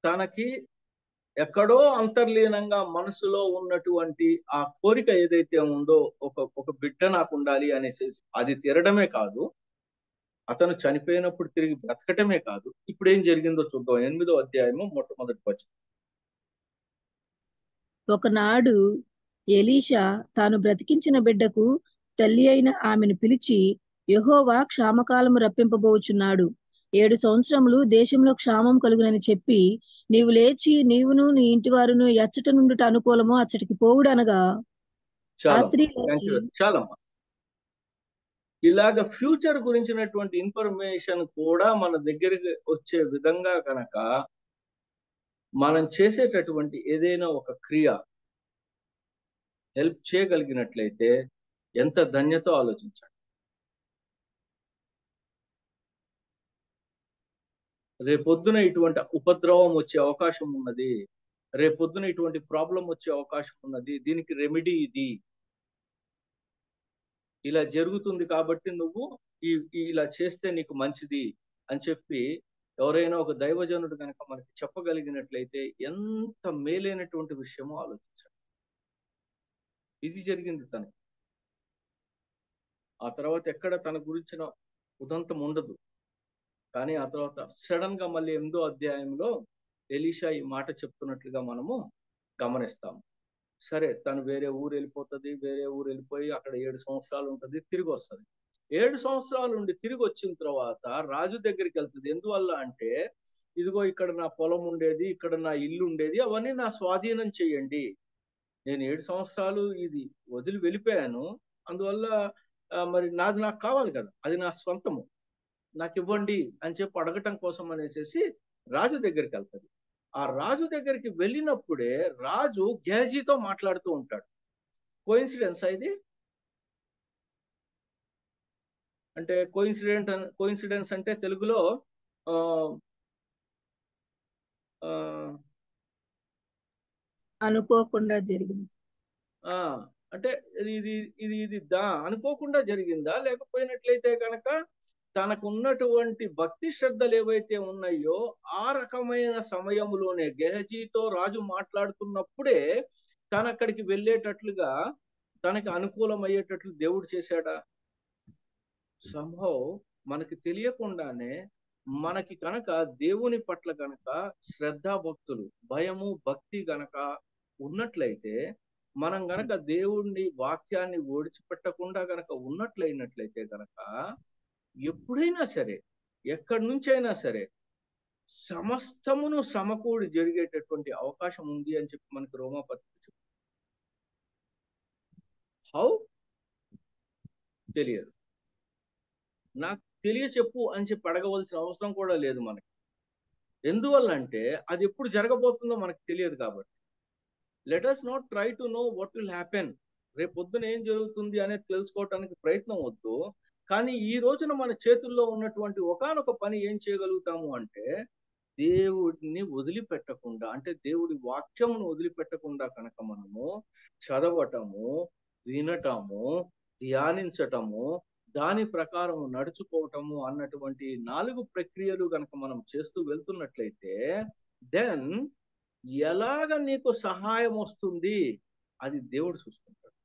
తనకి ఎక్కడో అంతర్లీనంగా మనసులో ఉన్నటువంటి ఆ కోరిక ఏదైతే ఉందో, ఒక బిడ్డ నాకు ఉండాలి అనేసి అది తీరడమే కాదు, అతను చనిపోయినప్పుడు తిరిగి బ్రతకటమే కాదు, ఇప్పుడు ఏం జరిగిందో చూద్దాం. 8వ అధ్యాయము మొట్టమొదటి వచనం. ఒకనాడు ఎలీషా తాను బ్రతికించిన బిడ్డకు తల్లి అయిన ఆమెను పిలిచి, యెహోవా క్షామకాలము రప్పింపబోచున్నాడు, 7 సంవత్సరములు దేశంలో క్షామం కలుగునని చెప్పి, నీవు లేచి నీవును నీ ఇంటి వారును ఎచ్చట నుండుట అనుకూలమో అచ్చటికి పోవుడనగా, ఆ స్త్రీ చాలమ్మా. ఇలాగ ఫ్యూచర్ గురించినటువంటి ఇన్ఫర్మేషన్ కూడా మన దగ్గరికి వచ్చే విధంగా కనుక మనం చేసేటటువంటి ఏదైనా ఒక క్రియ హెల్ప్ చేయగలిగినట్లయితే ఎంత ధన్యతో ఆలోచించండి. రేపొద్దున ఇటువంటి ఉపద్రవం వచ్చే అవకాశం ఉన్నది, రేపొద్దున ఇటువంటి ప్రాబ్లం వచ్చే అవకాశం ఉన్నది, దీనికి రెమెడీ ఇది, ఇలా జరుగుతుంది కాబట్టి నువ్వు ఇలా చేస్తే నీకు మంచిది అని చెప్పి ఎవరైనా ఒక దైవజనుడు కనుక మనకి చెప్పగలిగినట్లయితే ఎంత మేలైనటువంటి విషయమో ఆలోచించండి. ఇది జరిగింది తనకి. ఆ తర్వాత ఎక్కడ తన గురించిన ఉదంతం ఉండదు. కానీ ఆ తర్వాత సడన్ గా మళ్ళీ 8వ అధ్యాయంలో ఎలీషా ఈ మాట చెప్తున్నట్లుగా మనము గమనిస్తాము. సరే, తను వేరే ఊరు వెళ్ళిపోతుంది. వేరే ఊరు వెళ్ళిపోయి అక్కడ 7 సంవత్సరాలు ఉంటుంది, తిరిగి వస్తుంది. 7 సంవత్సరాలు ఉండి తిరిగి వచ్చిన తర్వాత రాజు దగ్గరికి వెళ్తుంది. ఎందువల్ల అంటే, ఇదిగో ఇక్కడ నా పొలం ఉండేది, ఇక్కడ నా ఇల్లు ఉండేది, అవన్నీ నా స్వాధీనం చేయండి. నేను 7 సంవత్సరాలు ఇది వదిలి వెళ్ళిపోయాను, అందువల్ల మరి నాది నాకు కావాలి కదా, అది నా స్వంతము, నాకు ఇవ్వండి అని చెప్పి అడగటం కోసం అనేసి రాజు దగ్గరికి వెళ్తుంది. ఆ రాజు దగ్గరికి వెళ్ళినప్పుడే రాజు గేహజీతో మాట్లాడుతూ ఉంటాడు. కోయిన్సిడెన్స్ ఇది? అంటే కోయిన్సిడెన్స్ అంటే తెలుగులో అనుకోకుండా జరిగింది. అంటే ఇది ఇది ఇది అనుకోకుండా జరిగిందా, లేకపోయినట్లయితే కనుక తనకు ఉన్నటువంటి భక్తి శ్రద్ధలు ఏవైతే ఉన్నాయో ఆ రకమైన సమయంలోనే గెహజీతో రాజు మాట్లాడుతున్నప్పుడే తన అక్కడికి వెళ్ళేటట్లుగా తనకి అనుకూలమయ్యేటట్లు దేవుడు చేశాడా? సంభవ్ మనకి తెలియకుండానే మనకి కనుక దేవుని పట్ల కనుక శ్రద్ధాభక్తులు, భయము, భక్తి గనక ఉన్నట్లయితే, మనం గనక దేవుణ్ణి వాక్యాన్ని ఓడిచిపెట్టకుండా గనక ఉన్నట్లయినట్లయితే గనక ఎప్పుడైనా సరే, ఎక్కడి నుంచైనా సరే సమస్తమును సమకూడి జరిగేటటువంటి అవకాశం ఉంది అని చెప్పి మనకి రోమాపత్రిక చెప్తుంది. హౌ తెలియదు, నాకు తెలియచెప్పు అని చెప్పి అడగవలసిన అవసరం కూడా లేదు మనకి. ఎందువల్ల అంటే అది ఎప్పుడు జరగబోతుందో మనకు తెలియదు కాబట్టి. Let us not try to know what will happen. రేపు పొద్దున ఏం జరుగుతుంది అనేది తెలుసుకోవటానికి ప్రయత్నం వద్దు. కానీ ఈ రోజున మన చేతుల్లో ఉన్నటువంటి ఒకానొక పని ఏం చేయగలుగుతాము అంటే, దేవుడిని వదిలిపెట్టకుండా, అంటే దేవుడి వాక్యమును వదిలిపెట్టకుండా కనుక మనము చదవటము, వినటము, ధ్యానించటము, దాని ప్రకారం నడుచుకోవటము అన్నటువంటి 4 ప్రక్రియలు కనుక మనం చేస్తూ వెళ్తున్నట్లయితే, దెన్ ఎలాగ నీకు సహాయం వస్తుంది అది దేవుడు చూసుకుంటాడు.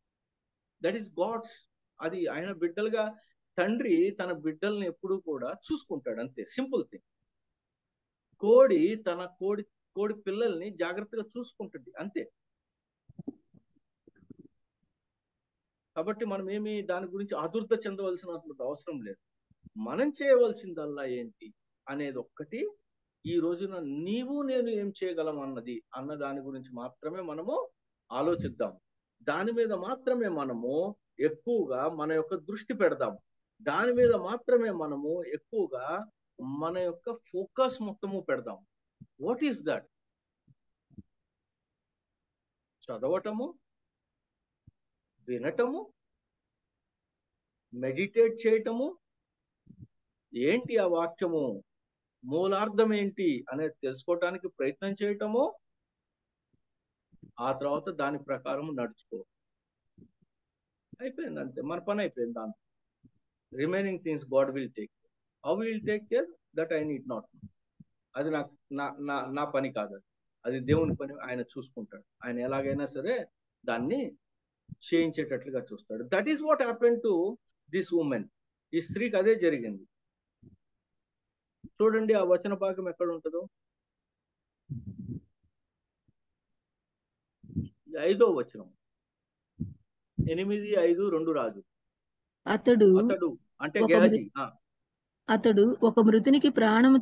That is God's. అది ఆయన బిడ్డలుగా తండ్రి తన బిడ్డల్ని ఎప్పుడూ కూడా చూసుకుంటాడు, అంతే, సింపుల్ థింగ్. కోడి తన కోడి పిల్లల్ని జాగ్రత్తగా చూసుకుంటుంది, అంతే. కాబట్టి మనం ఏమి దాని గురించి ఆదుర్ద చెందవలసిన అవసరం లేదు. మనం చేయవలసిందల్లా ఏంటి అనేది ఒక్కటి, ఈ రోజున నీవు నేను ఏం చేయగలం అన్న దాని గురించి మాత్రమే మనము ఆలోచిద్దాం. దాని మీద మాత్రమే మనము ఎక్కువగా మన యొక్క దృష్టి పెడదాం. దాని మీద మాత్రమే మనము ఎక్కువగా మన యొక్క ఫోకస్ మొత్తము పెడదాం. What is that? చదవటము, వినటము, మెడిటేట్ చేయటము, ఏంటి ఆ వాక్యము మూలార్థం ఏంటి అనేది తెలుసుకోవటానికి ప్రయత్నం చేయటము, ఆ తర్వాత దాని ప్రకారం నడుచుకో. అయిపోయింది, అంతే, మన పని అయిపోయింది. దాంతో remaining things God will take care. How will take care that I need not know. అది నా పని కాదు, అది దేవుని పని. ఆయన చూసుకుంటాడు. ఆయన ఎలాగైనా సరే దాన్ని చేయించేటట్లుగా చూస్తాడు. That is what happen to this woman. ఈ స్త్రీకి అదే జరిగింది. చూడండి ఆ వచన భాగం ఎక్కడ ఉంటుందో, 5వ వచనం, 8:5 రాజు. అతడు అంటే గెహజీ, అతడు ఒక మృతునికి ప్రాణము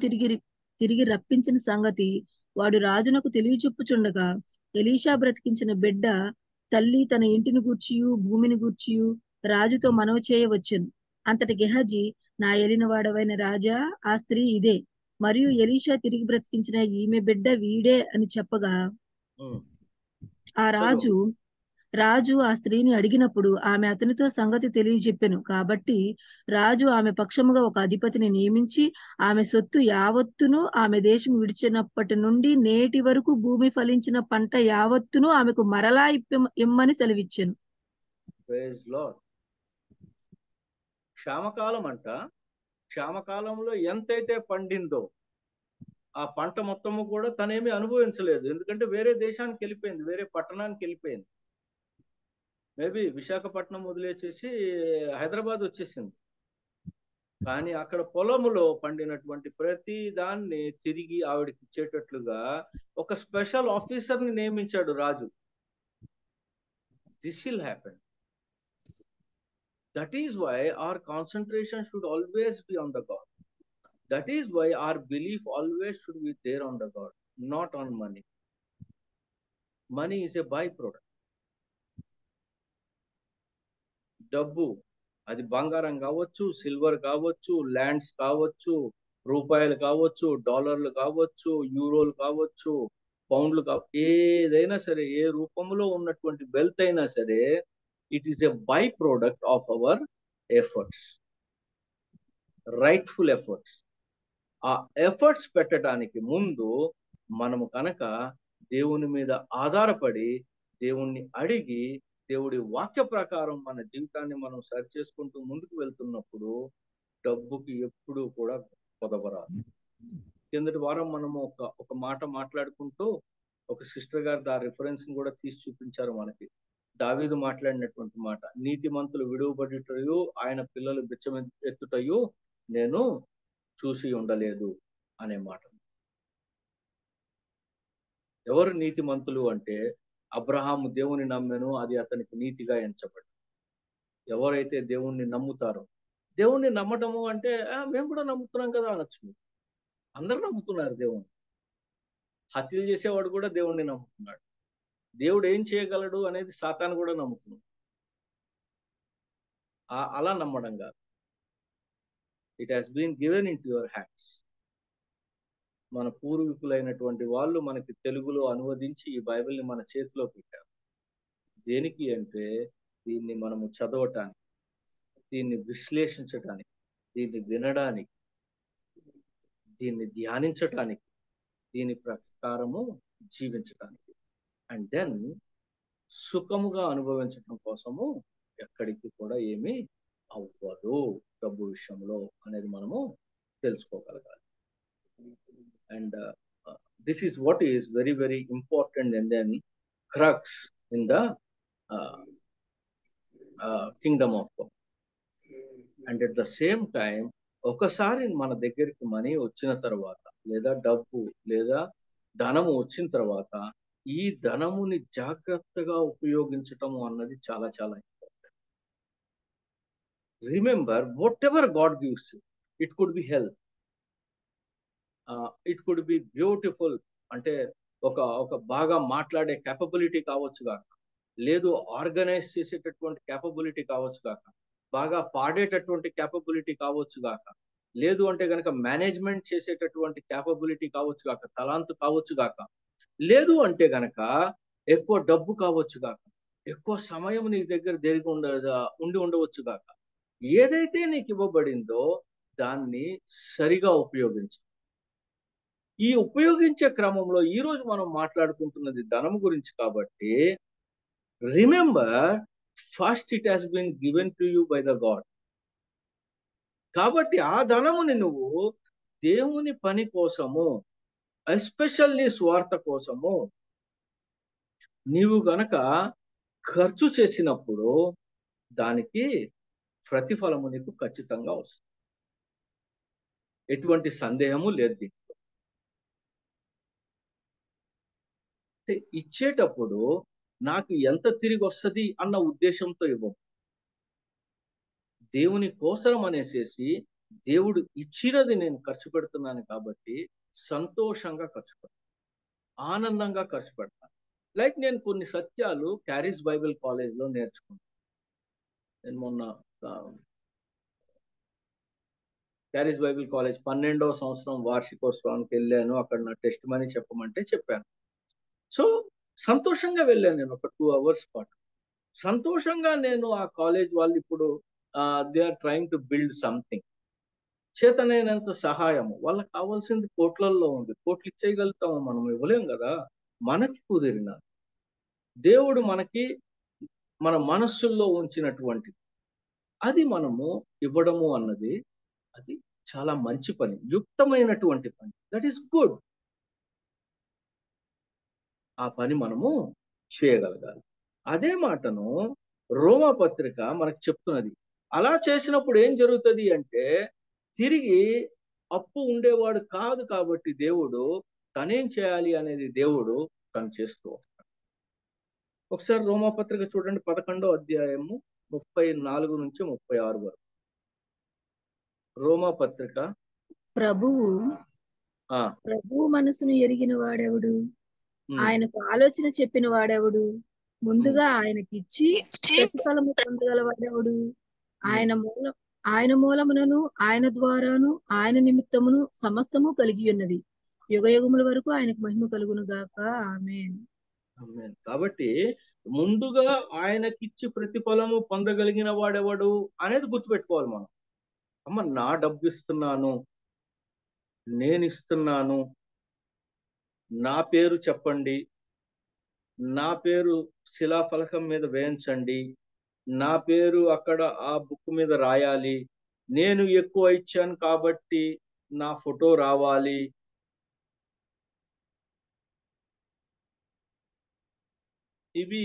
తిరిగి రప్పించిన సంగతి వాడు రాజునకు తెలియచెప్పుచుండగా, ఎలీషా బ్రతికించిన బిడ్డ తల్లి తన ఇంటిని గూర్చియు భూమిని గూర్చియు రాజుతో మనవి చేయవచ్చును. అంతటి గెహజీ, నా ఏలినవాడవైన రాజా, ఆ స్త్రీ ఇదే, మరియు ఎలీషా తిరిగి బ్రతికించిన ఈమె బిడ్డ వీడే అని చెప్పగా, ఆ రాజు ఆ స్త్రీని అడిగినప్పుడు ఆమె అతనితో సంగతి తెలియజెప్పెను. కాబట్టి రాజు ఆమె పక్షముగా ఒక అధిపతిని నియమించి, ఆమె సొత్తు యావత్తును ఆమె దేశం విడిచినప్పటి నుండి నేటి వరకు భూమి ఫలించిన పంట యావత్తును ఆమెకు మరలా ఇమ్మని సెలవిచ్చెను. Praise lord. క్షామకాలం అంట. క్షామకాలంలో ఎంతైతే పండిందో ఆ పంట మొత్తము కూడా తనేమి అనుభవించలేదు, ఎందుకంటే వేరే దేశానికి వెళ్ళిపోయింది, వేరే పట్టణానికి వెళ్ళిపోయింది. మేబీ విశాఖపట్నం వదిలేసేసి హైదరాబాద్ వచ్చేసింది. కానీ అక్కడ పొలములో పండినటువంటి ప్రతి దాన్ని తిరిగి ఆవిడకి ఇచ్చేటట్లుగా ఒక స్పెషల్ ఆఫీసర్ని నియమించాడు రాజు. This will happen. That is why our concentration should always be on the God. That is why our belief always should be there on the God, not on money. Money is a byproduct. డబ్బు అది బంగారం కావచ్చు, silver కావచ్చు, lands కావచ్చు, రూపాయలు కావచ్చు, డాలర్లు కావచ్చు, యూరోలు కావచ్చు, పౌండ్లు కావచ్చు, ఏదైనా సరే, ఏ రూపంలో ఉన్నటువంటి వెల్త్ అయినా సరే, it is a by product of our efforts, rightful efforts. ఆ ఎఫర్ట్స్ పెట్టడానికి ముందు మనము కనుక దేవుని మీద ఆధారపడి, దేవుణ్ణి అడిగి, దేవుడి వాక్య ప్రకారం మన జీవితాన్ని మనం సరి చేసుకుంటూ ముందుకు వెళ్తున్నప్పుడు డబ్బుకి ఎప్పుడూ కూడా కొదవరాదు. కిందటి వారం మనము ఒక మాట మాట్లాడుకుంటూ ఒక సిస్టర్ గారు ఆ రిఫరెన్స్ కూడా తీసి చూపించారు మనకి. దావీదు మాట్లాడినటువంటి మాట, నీతిమంతులు విడువబడుటయు ఆయన పిల్లలు బిచ్చం ఎత్తుటయు నేను చూసి ఉండలేదు అనే మాట. ఎవరు నీతిమంతులు అంటే, అబ్రహాము దేవుని నమ్మెను, అది అతనికి నీతిగా ఎంచబడి. ఎవరైతే దేవుణ్ణి నమ్ముతారో, దేవుణ్ణి నమ్మటము అంటే మేము కూడా నమ్ముతున్నాం కదా అనొచ్చు. అందరూ నమ్ముతున్నారు దేవుణ్ణి. హత్యలు చేసేవాడు కూడా దేవుణ్ణి నమ్ముతున్నాడు. దేవుడు ఏం చేయగలడు అనేది సాతాను కూడా నమ్ముతున్నాడు. అలా నమ్మడం కాదు. It has been given into your hands. మన పూర్వీకులైనటువంటి వాళ్ళు మనకి తెలుగులో అనువదించి ఈ బైబిల్ని మన చేతిలో పెట్టారు. దేనికి అంటే దీన్ని మనము చదవటానికి, దీన్ని విశ్లేషించటానికి, దీన్ని వినడానికి, దీన్ని ధ్యానించటానికి, దీని ప్రకారము జీవించటానికి, అండ్ దెన్ సుఖముగా అనుభవించటం కోసము ఎక్కడికి కూడా ఏమీ అవ్వదు డబ్బు విషయంలో అనేది మనము తెలుసుకోగలగాలి. And this is what is very very important and then crux in the kingdom of God. And at the same time, ఒకసారి మన దగ్గరికి మనీ వచ్చిన తర్వాత, లేదా డబ్బు లేదా ధనము వచ్చిన తర్వాత, ఈ ధనముని జాగ్రత్తగా ఉపయోగించటము అన్నది చాలా చాలా important. Remember, what ever God gives you, it could be health, it could be beautiful, అంటే ఒక బాగా మాట్లాడే కేపబిలిటీ కావచ్చు కాక, లేదు ఆర్గనైజ్ చేసేటటువంటి కేపబిలిటీ కావచ్చు కాక, బాగా పాడేటటువంటి కేపబిలిటీ కావచ్చు కాక, లేదు అంటే కనుక మేనేజ్మెంట్ చేసేటటువంటి కేపబిలిటీ కావచ్చు కాక, తలాంతు కావచ్చు కాక, లేదు అంటే కనుక ఎక్కువ డబ్బు కావచ్చు కాక, ఎక్కువ సమయం నీ దగ్గర దేనికి ఉండి ఉండవచ్చు కాక, ఏదైతే నీకు ఇవ్వబడిందో దాన్ని సరిగా ఉపయోగించు. ఈ ఉపయోగించే క్రమంలో ఈ రోజు మనం మాట్లాడుకుంటున్నది ధనం గురించి కాబట్టి, remember, first it has been given to you by the God. కాబట్టి ఆ ధనముని నువ్వు దేవుని పని కోసము, ఎస్పెషల్లీ స్వార్థ కోసము నీవు గనక ఖర్చు చేసినప్పుడు దానికి ప్రతిఫలము నీకు ఖచ్చితంగా వస్తుంది. ఎటువంటి సందేహము లేదు దీంట్లో. ఇచ్చేటప్పుడు నాకు ఎంత తిరిగి వస్తుంది అన్న ఉద్దేశంతో ఇవ్వము. దేవుని కోసరం అనేసేసి, దేవుడు ఇచ్చినది నేను ఖర్చు పెడుతున్నాను కాబట్టి సంతోషంగా ఖర్చు పెడతాను, ఆనందంగా ఖర్చు పెడతాను. లైక్ నేను కొన్ని సత్యాలు క్యారీస్ బైబిల్ కాలేజ్లో నేర్చుకున్నాను. నేను మొన్న క్యారీస్ బైబిల్ కాలేజ్ 12వ సంవత్సరం వార్షికోత్సవానికి వెళ్ళాను. అక్కడ నా టెస్ట్ మనీ చెప్పమంటే చెప్పాను. సో సంతోషంగా వెళ్ళాను నేను ఒక 2 hours పాటు. సంతోషంగా నేను ఆ కాలేజ్ వాళ్ళు ఇప్పుడు they are trying to build something. చేతనైనంత సహాయము, వాళ్ళకి కావాల్సింది కోట్లల్లో ఉంది. కోట్లు ఇచ్చేయగలుగుతాము, మనం ఇవ్వలేం కదా. మనకి కుదిరిన దేవుడు మనకి మన మనస్సుల్లో ఉంచినటువంటిది అది మనము ఇవ్వడము అన్నది అది చాలా మంచి పని, యుక్తమైనటువంటి పని. That is good. ఆ పని మనము చేయగలగాలి. అదే మాటను రోమా పత్రిక మనకు చెప్తున్నది. అలా చేసినప్పుడు ఏం జరుగుతుంది అంటే, తిరిగి అప్పు ఉండేవాడు కాదు కాబట్టి దేవుడు తనేం చేయాలి అనేది దేవుడు తను చేస్తూ వస్తాడు. ఒకసారి రోమా పత్రిక చూడండి, 11వ అధ్యాయము 34 నుంచి 36 వరకు. రోమా పత్రిక. ప్రభువు మనసును ఎరిగిన వాడెవడు? ఆయనకు ఆలోచన చెప్పిన వాడెవడు? ముందుగా ఆయనకిచ్చి ప్రతిఫలము పొందగల వాడెవడు? ఆయన మూలమునను ఆయన ద్వారాను ఆయన నిమిత్తమును సమస్తము కలిగి ఉన్నది. యుగయుగముల వరకు ఆయనకు మహిమ కలుగును గాక. ఆమేన్. కాబట్టి ముందుగా ఆయనకిచ్చి ప్రతిఫలము పొందగలిగిన వాడెవడు అనేది గుర్తుపెట్టుకోవాలి మనం. అమ్మ, నా డబ్బు ఇస్తున్నాను, నేను ఇస్తున్నాను, నా పేరు చెప్పండి, నా పేరు శిలాఫలకం మీద వేయించండి, నా పేరు అక్కడ ఆ బుక్ మీద రాయాలి, నేను ఎక్కువ ఇచ్చాను కాబట్టి నా ఫోటో రావాలి, ఇవి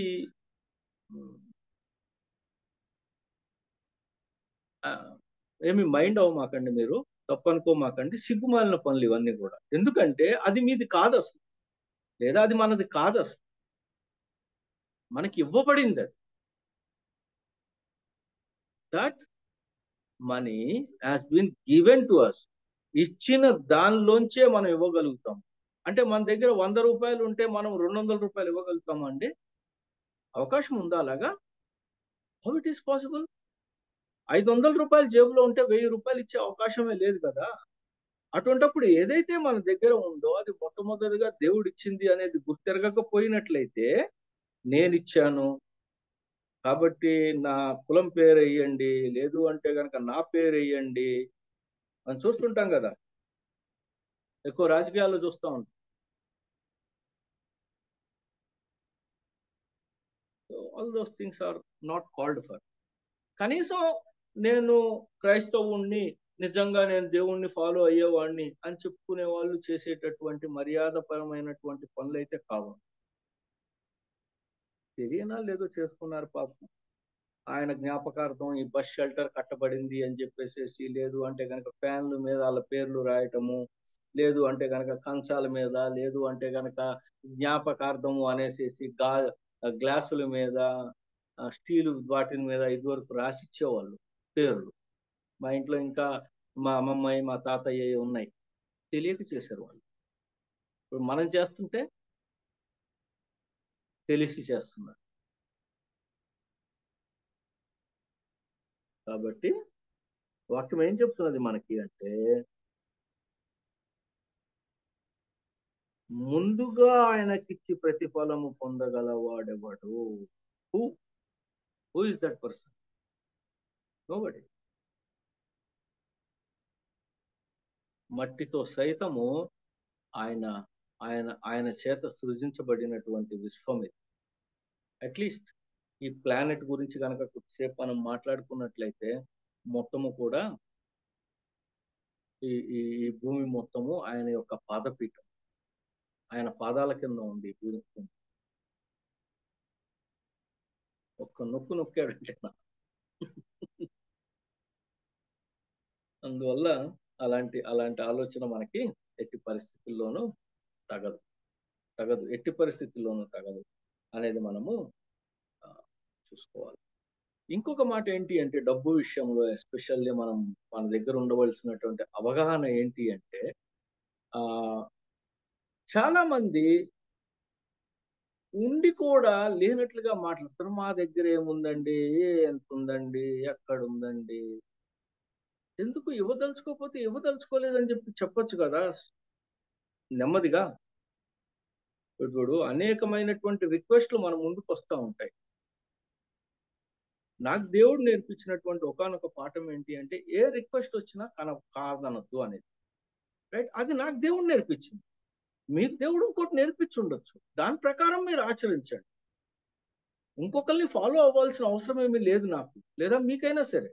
ఏమి మైండ్ అవ్వమాకండి, మీరు తప్పనుకోమాకండి. సిగ్గుమాలిన పనులు ఇవన్నీ కూడా. ఎందుకంటే అది మీది కాదు అసలు, లేదా అది మనది కాదు అసలు, మనకి ఇవ్వబడింది అది. That money has been given to us. ఇచ్చిన దానిలోంచే మనం ఇవ్వగలుగుతాం. అంటే మన దగ్గర 100 రూపాయలు ఉంటే మనం 200 రూపాయలు ఇవ్వగలుగుతామా అండి? అవకాశం ఉందా అలాగా? How it is possible? 500 రూపాయలు జేబులో ఉంటే 1000 రూపాయలు ఇచ్చే అవకాశమే లేదు కదా. అటువంటిప్పుడు ఏదైతే మన దగ్గర ఉందో అది మొట్టమొదటిగా దేవుడు ఇచ్చింది అనేది గుర్తెరగకపోయినట్లయితే, నేను ఇచ్చాను కాబట్టి నా కులం పేరు వేయండి, లేదు అంటే కనుక నా పేరు వేయండి అని చూస్తుంటాం కదా, ఎక్కువ రాజకీయాల్లో చూస్తూ ఉంటాం. All those things are not called for. కనీసం నేను క్రైస్తవుణ్ణి, నిజంగా నేను దేవుణ్ణి ఫాలో అయ్యేవాడిని అని చెప్పుకునే వాళ్ళు చేసేటటువంటి మర్యాదపరమైనటువంటి పనులు అయితే కావు. తెలియనా లేదో చేసుకున్నారు పాపం. ఆయన జ్ఞాపకార్థం ఈ బస్ షెల్టర్ కట్టబడింది అని చెప్పేసి, లేదు అంటే కనుక ఫ్యాన్ల మీద వాళ్ళ పేర్లు రాయటము, లేదు అంటే కనుక కంచాల మీద, లేదు అంటే కనుక జ్ఞాపకార్థము అనేసి గ్లాసుల మీద, స్టీలు వాటి మీద ఇదివరకు రాసిచ్చేవాళ్ళు పేర్లు. మా ఇంట్లో ఇంకా మా అమ్మమ్మ మా తాతయ్య ఉన్నాయి, తెలియక చేశారు వాళ్ళు. ఇప్పుడు మనం చేస్తుంటే తెలిసి చేస్తున్నారు. కాబట్టి వాక్యం ఏం చెప్తున్నది మనకి అంటే, ముందుగా ఆయనకిచ్చి ప్రతిఫలము పొందగలవాడెవడు? Who is that person? Nobody. మట్టితో సైతము ఆయన ఆయన ఆయన చేత సృజించబడినటువంటి విశ్వం ఇది. అట్లీస్ట్ ఈ ప్లానెట్ గురించి కనుక కొద్దిసేపు మనం మాట్లాడుకున్నట్లయితే, మొత్తము కూడా ఈ ఈ భూమి మొత్తము ఆయన యొక్క పాదపీఠం, ఆయన పాదాల కింద ఉంది ఈ భూమి. ఒక్క నొక్కు నొక్కాడంటే అందువల్ల అలాంటి ఆలోచన మనకి ఎట్టి పరిస్థితుల్లోనూ తగదు, ఎట్టి పరిస్థితుల్లోనూ తగదు అనేది మనము చూసుకోవాలి. ఇంకొక మాట ఏంటి అంటే, డబ్బు విషయంలో ఎస్పెషల్లీ మన దగ్గర ఉండవలసినటువంటి అవగాహన ఏంటి అంటే, చాలా మంది ఉండి కూడా లేనట్లుగా మాట్లాడుతారు. మా దగ్గర ఏముందండి, ఎంత ఉందండి, ఎక్కడ ఉందండి. ఎందుకు? ఇవ్వదలుచుకోకపోతే ఇవ్వదలుచుకోలేదని చెప్పొచ్చు కదా నెమ్మదిగా. ఇప్పుడు అనేకమైనటువంటి రిక్వెస్ట్లు మన ముందుకు వస్తూ ఉంటాయి. నాకు దేవుడు నేర్పించినటువంటి ఒకానొక పాఠం ఏంటి అంటే, ఏ రిక్వెస్ట్ వచ్చినా కాదనొద్దు అనేది. రైట్? అది నాకు దేవుడు నేర్పించింది. మీకు దేవుడు ఇంకోటి నేర్పించి ఉండొచ్చు, దాని ప్రకారం మీరు ఆచరించండి. ఇంకొకరిని ఫాలో అవ్వాల్సిన అవసరం ఏమీ లేదు నాకు, లేదా మీకైనా సరే.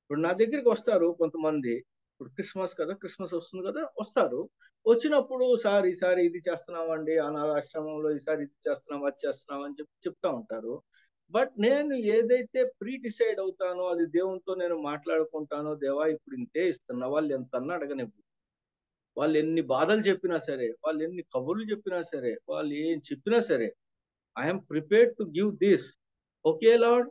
ఇప్పుడు నా దగ్గరికి వస్తారు కొంతమంది, ఇప్పుడు క్రిస్మస్ కదా, క్రిస్మస్ వస్తుంది కదా, వస్తారు. వచ్చినప్పుడు సార్ ఈసారి ఇది చేస్తున్నామండి, అనాథాశ్రమంలో ఈసారి ఇది చేస్తున్నాం, అది చేస్తున్నాం అని చెప్తా ఉంటారు. బట్ నేను ఏదైతే ప్రీ డిసైడ్ అవుతానో అది దేవునితో నేను మాట్లాడుకుంటానో, దేవా ఇప్పుడు ఇంతే ఇస్తున్నా, వాళ్ళు ఎంతన్నా అడగనివ్వు, వాళ్ళు ఎన్ని బాధలు చెప్పినా సరే, వాళ్ళు ఎన్ని కబుర్లు చెప్పినా సరే, వాళ్ళు ఏం చెప్పినా సరే, I'm prepared to give this. Okay lord,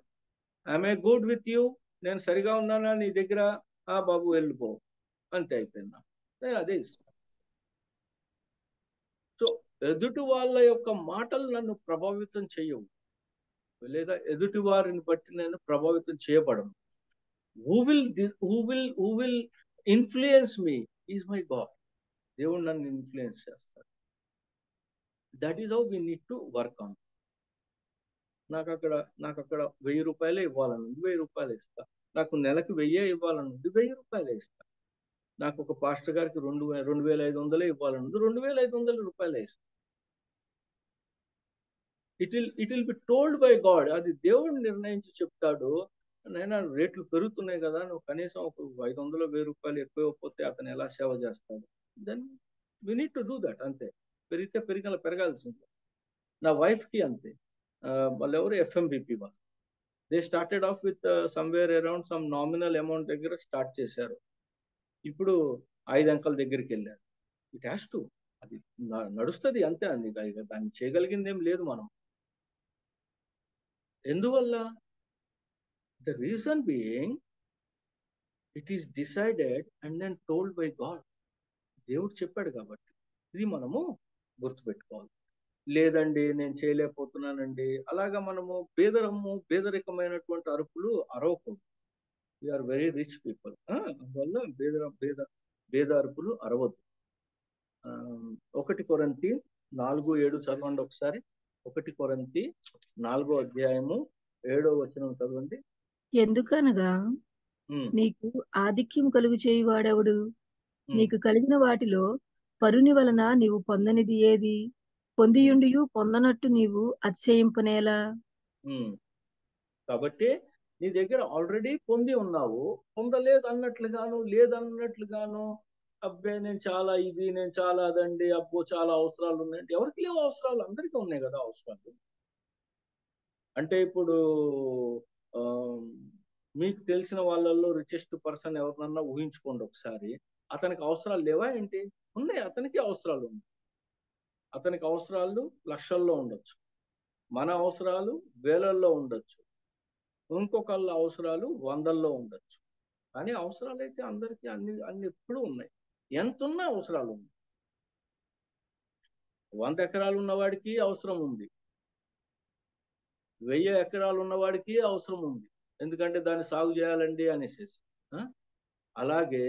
I'm a good with you, నేను సరిగా ఉన్నానా నీ దగ్గర, బాబు వెళ్ళిపో, అంతే అయిపోయిందా, నేను అదే ఇస్తాను. సో ఎదుటి వాళ్ళ యొక్క మాటలు నన్ను ప్రభావితం చేయవు, లేదా ఎదుటి వారిని బట్టి నేను ప్రభావితం చేయబడను. Who will influence me is my God. దేవుడు నన్ను ఇన్ఫ్లుయెన్స్ చేస్తాడు. That is how we need to work on. నాకు అక్కడ 1000 రూపాయలే ఇవ్వాలనుంది, 1000 రూపాయలు ఇస్తా. నాకు నెలకు 1000 ఇవ్వాలనుంది, 1000 రూపాయలే ఇస్తా. నాకు ఒక పాస్టర్ గారికి 2500 ఇవ్వాలనుంది, 2500 రూపాయలే ఇస్తా. It will be told by God. అది దేవుడు నిర్ణయించి చెప్తాడు. నైనా రేట్లు పెరుగుతున్నాయి కదా, నువ్వు కనీసం ఒక 500 1000 రూపాయలు ఎక్కువ ఇవ్వకపోతే అతను ఎలా సేవ చేస్తాడు? Then we need to do that. అంతే, పెరిగితే పెరగాల్సిందే. నా వైఫ్ కి అంతే. వాళ్ళు ఎవరు ఎఫ్ఎంబిపి వాళ్ళు, they started off with somewhere around some nominal amount దగ్గర స్టార్ట్ చేశారు. ఇప్పుడు 5 అంకెల దగ్గరికి వెళ్ళారు. ఇట్ హ్యాస్ టు, అది నడుస్తుంది అంతే. అంది దాన్ని చేయగలిగింది ఏం లేదు మనం. ఎందువల్ల? The reason being it is decided and then told by God. దేవుడు చెప్పాడు కాబట్టి ఇది మనము గుర్తుపెట్టుకోవాలి. లేదండి నేను చేయలేకపోతున్నానండి, అలాగా మనము పేదరికమైనటువంటి అరుపులు అరవకూడదు. వీఆర్ వెరీ రిచ్ పీపుల్, అందువల్ల పేద అరుపులు అరవద్దు. 1 కొరింథీ 4:7 చదవండి ఒకసారి. 1 కొరింథీ 4:7 చదవండి. ఎందుకనగా నీకు ఆధిక్యం కలుగు చేయువాడెవడు? నీకు కలిగిన వాటిలో పరుని వలన నీవు పొందనిది ఏది? పొందియుండియు పొందనట్టు నీవు అతిశయింపనేలా? కాబట్టి నీ దగ్గర ఆల్రెడీ పొంది ఉన్నావు, పొందలేదు అన్నట్లుగాను లేదన్నట్లుగాను, అబ్బే నేను చాలా అదండి, అబ్బో చాలా అవసరాలు ఉన్నాయండి. ఎవరికి లేవు అవసరాలు? అందరికీ ఉన్నాయి కదా అవసరాలు. అంటే ఇప్పుడు మీకు తెలిసిన వాళ్ళల్లో రిచెస్ట్ పర్సన్ ఎవరినన్నా ఊహించుకోండి ఒకసారి. అతనికి అవసరాలు లేవా ఏంటి? ఉన్నాయి, అతనికి అవసరాలు ఉన్నాయి. అతనికి అవసరాలు లక్షల్లో ఉండొచ్చు, మన అవసరాలు వేలల్లో ఉండొచ్చు, ఇంకొకళ్ళ అవసరాలు 100ల్లో ఉండొచ్చు. కానీ అవసరాలు అయితే అందరికీ అన్ని ఎప్పుడూ ఉన్నాయి. ఎంత ఉన్నా అవసరాలు ఉన్నాయి. 100 ఎకరాలు ఉన్నవాడికి అవసరం ఉంది, 1000 ఎకరాలు ఉన్నవాడికి అవసరం ఉంది. ఎందుకంటే దాన్ని సాగు చేయాలండి అనేసి. అలాగే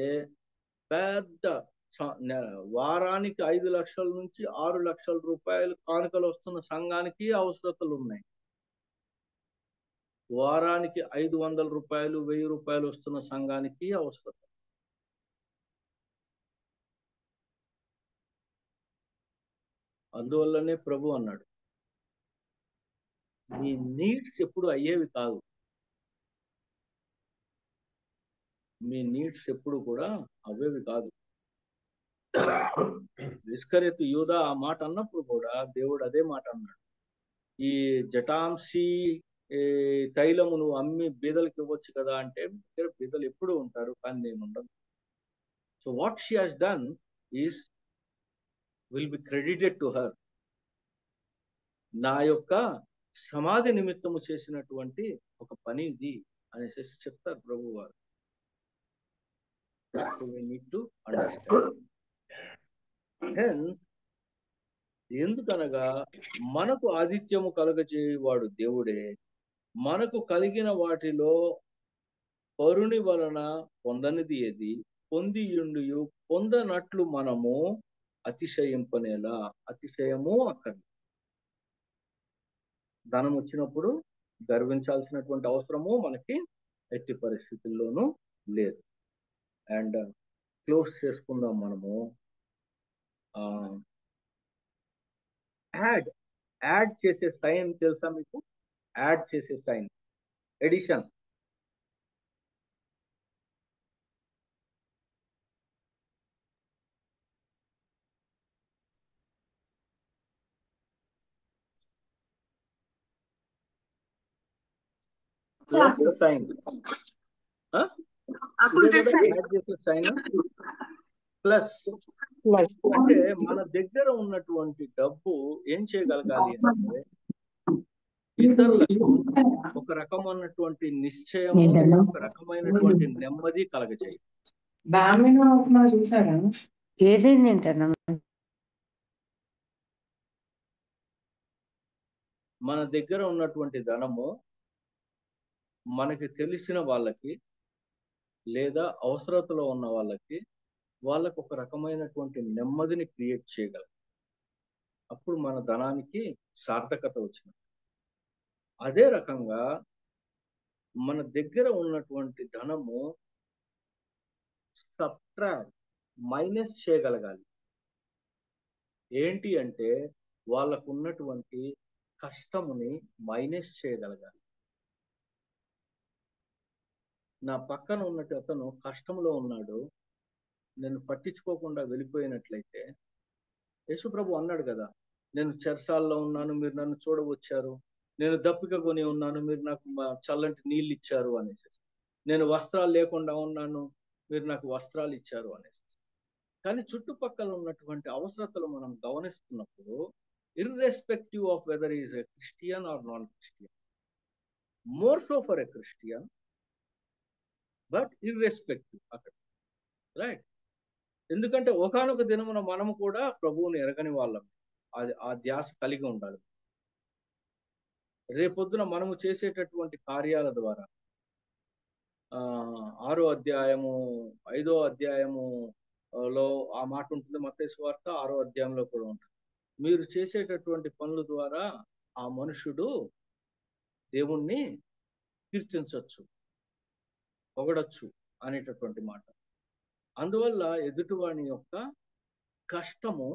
పెద్ద వారానికి 5 లక్షల నుంచి 6 లక్షల రూపాయలు కానుకలు వస్తున్న సంఘానికి అవసరతలు ఉన్నాయి. వారానికి 500 రూపాయలు 1000 రూపాయలు వస్తున్న సంఘానికి అవసరం. అందువల్లనే ప్రభు అన్నాడు, మీ నీడ్స్ ఎప్పుడు అయ్యేవి కాదు, మీ నీడ్స్ ఎప్పుడు కూడా అవేవి కాదు. ఇస్కరియతు యూదా ఆ మాట అన్నప్పుడు కూడా దేవుడు అదే మాట అన్నాడు. ఈ జటాంసి తైలము నువ్వు అమ్మి బీదలకు ఇవ్వచ్చు కదా అంటే, బీదలు ఎప్పుడు ఉంటారు కానీ నేను ఉండను. So what she has done is will be credited to her. నా యొక్క సమాధి నిమిత్తము చేసినటువంటి ఒక పని ఇది అనేసి చెప్తారు ప్రభు వారు. We need to understand. Hence, ఎందుకనగా మనకు ఆధిక్యము కలగజేయువాడు దేవుడే. మనకు కలిగిన వాటిలో పరుని వలన పొందనిది ఏది? పొందియుండియు పొందనట్లు మనము అతిశయింపనేలా. అతిశయము అక్కడ ధనం వచ్చినప్పుడు గర్వించాల్సినటువంటి అవసరము మనకి ఎట్టి పరిస్థితుల్లోనూ లేదు. అండ్ క్లోజ్ చేసుకుందాం మనము. యాడ్ చేసే సైన్ తెలుసా మీకు? యాడ్ చేసే సైన్, ఎడిషన్. ప్లస్ సైన్, ఇదే కదా యాడ్ చేసే సైన్ ప్లస్. అంటే మన దగ్గర ఉన్నటువంటి డబ్బు ఏం చేయగలగాలి అంటే ఇతరులకు ఒక రకమైనటువంటి నిశ్చయము, ఒక రకమైనటువంటి నెమ్మది కలగచేయి. మన దగ్గర ఉన్నటువంటి ధనము మనకి తెలిసిన వాళ్ళకి లేదా అవసరతలో ఉన్న వాళ్ళకి ఒక రకమైనటువంటి నెమ్మదిని క్రియేట్ చేయగలం. అప్పుడు మన ధనానికి సార్థకత వచ్చింది. అదే రకంగా మన దగ్గర ఉన్నటువంటి ధనము సబ్ట్రాక్ట్, మైనస్ చేయగలగాలి. ఏంటి అంటే వాళ్ళకు ఉన్నటువంటి కష్టముని మైనస్ చేయగలగాలి. నా పక్కన ఉన్నట్టు అతను కష్టంలో ఉన్నాడు, నేను పట్టించుకోకుండా వెళ్ళిపోయినట్లయితే, యేసుప్రభు అన్నాడు కదా, నేను చెరసాల్లో ఉన్నాను, మీరు నన్ను చూడవచ్చారు, నేను దప్పిక కొని ఉన్నాను, మీరు నాకు చల్లంటి నీళ్ళు ఇచ్చారు అనేసి, నేను వస్త్రాలు లేకుండా ఉన్నాను, మీరు నాకు వస్త్రాలు ఇచ్చారు అనేసి. కానీ చుట్టుపక్కల ఉన్నటువంటి అవసరతలు మనం గమనిస్తున్నప్పుడు, irrespective of whether is a Christian or non Christian, more so for a Christian, but irrespective అక్కడ, రైట్? ఎందుకంటే ఒకానొక దినమున మనము కూడా ప్రభువుని ఎరగని వాళ్ళం. అది ఆ ధ్యాస కలిగి ఉండాలి. రేపొద్దున మనము చేసేటటువంటి కార్యాల ద్వారా 6వ అధ్యాయము 5వ అధ్యాయములో ఆ మాట ఉంటుంది, మత్తయి సువార్త 6వ అధ్యాయంలో కూడా ఉంటుంది. మీరు చేసేటటువంటి పనుల ద్వారా ఆ మనుషుడు దేవుణ్ణి కీర్తించవచ్చు, పొగడచ్చు అనేటటువంటి మాట. అందువల్ల ఎదుటివాని యొక్క కష్టము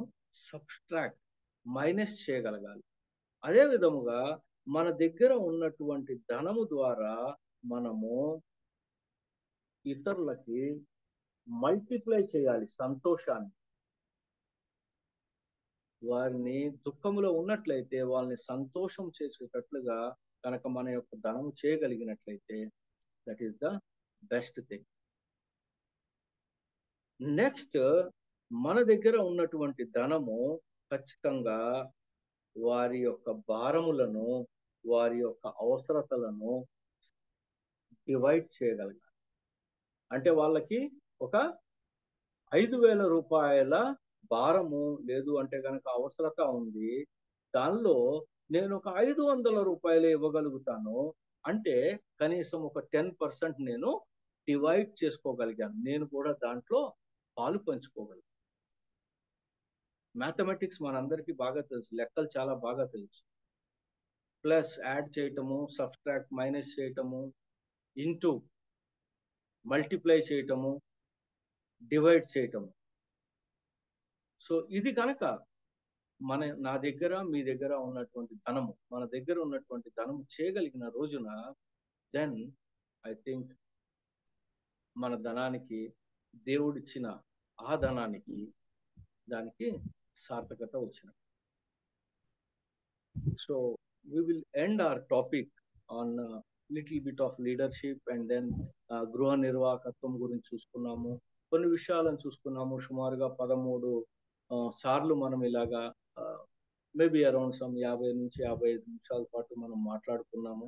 సబ్స్ట్రాక్ట్, మైనస్ చేయగలగాలి. అదే విధముగా మన దగ్గర ఉన్నటువంటి ధనము ద్వారా మనము ఇతరులకి మల్టిప్లై చేయాలి సంతోషాన్ని. వారిని దుఃఖములో ఉన్నట్లయితే వాళ్ళని సంతోషం చేసేటట్లుగా కనుక మన యొక్క ధనము చేయగలిగినట్లయితే that is the best thing. Next, మన దగ్గర ఉన్నటువంటి ధనము ఖచ్చితంగా వారి యొక్క భారములను, వారి యొక్క అవసరతలను డివైడ్ చేయగలగాలి. అంటే వాళ్ళకి ఒక 5,000 రూపాయల భారము లేదు అంటే కనుక అవసరత ఉంది, దానిలో నేను ఒక 500 రూపాయలు ఇవ్వగలుగుతాను అంటే కనీసం ఒక 10% నేను డివైడ్ చేసుకోగలిగాను, నేను కూడా దాంట్లో పాలు పంచుకోగలను. మ్యాథమెటిక్స్ మనందరికీ బాగా తెలుసు, లెక్కలు చాలా బాగా తెలుసు. ప్లస్ యాడ్ చేయటము, సబ్స్ట్రాక్ట్ మైనస్ చేయటము, ఇంటూ మల్టిప్లై చేయటము, డివైడ్ చేయటము. సో ఇది కనుక నా దగ్గర మీ దగ్గర ఉన్నటువంటి ధనము, మన దగ్గర ఉన్నటువంటి ధనము చేయగలిగిన రోజున, దెన్ ఐ థింక్ మన ధనానికి, దేవుడిచ్చిన ఆ ధనానికి, దానికి సార్థకత వచ్చిన. So we will end our topic on little bit of leadership and then గృహ నిర్వాహకత్వం గురించి చూసుకున్నాము, కొన్ని విషయాలను చూసుకున్నాము. సుమారుగా 13 సార్లు మనం ఇలాగా మేబీ అరౌండ్ సమ్ 50 నుంచి 55 నిమిషాల పాటు మనం మాట్లాడుకున్నాము,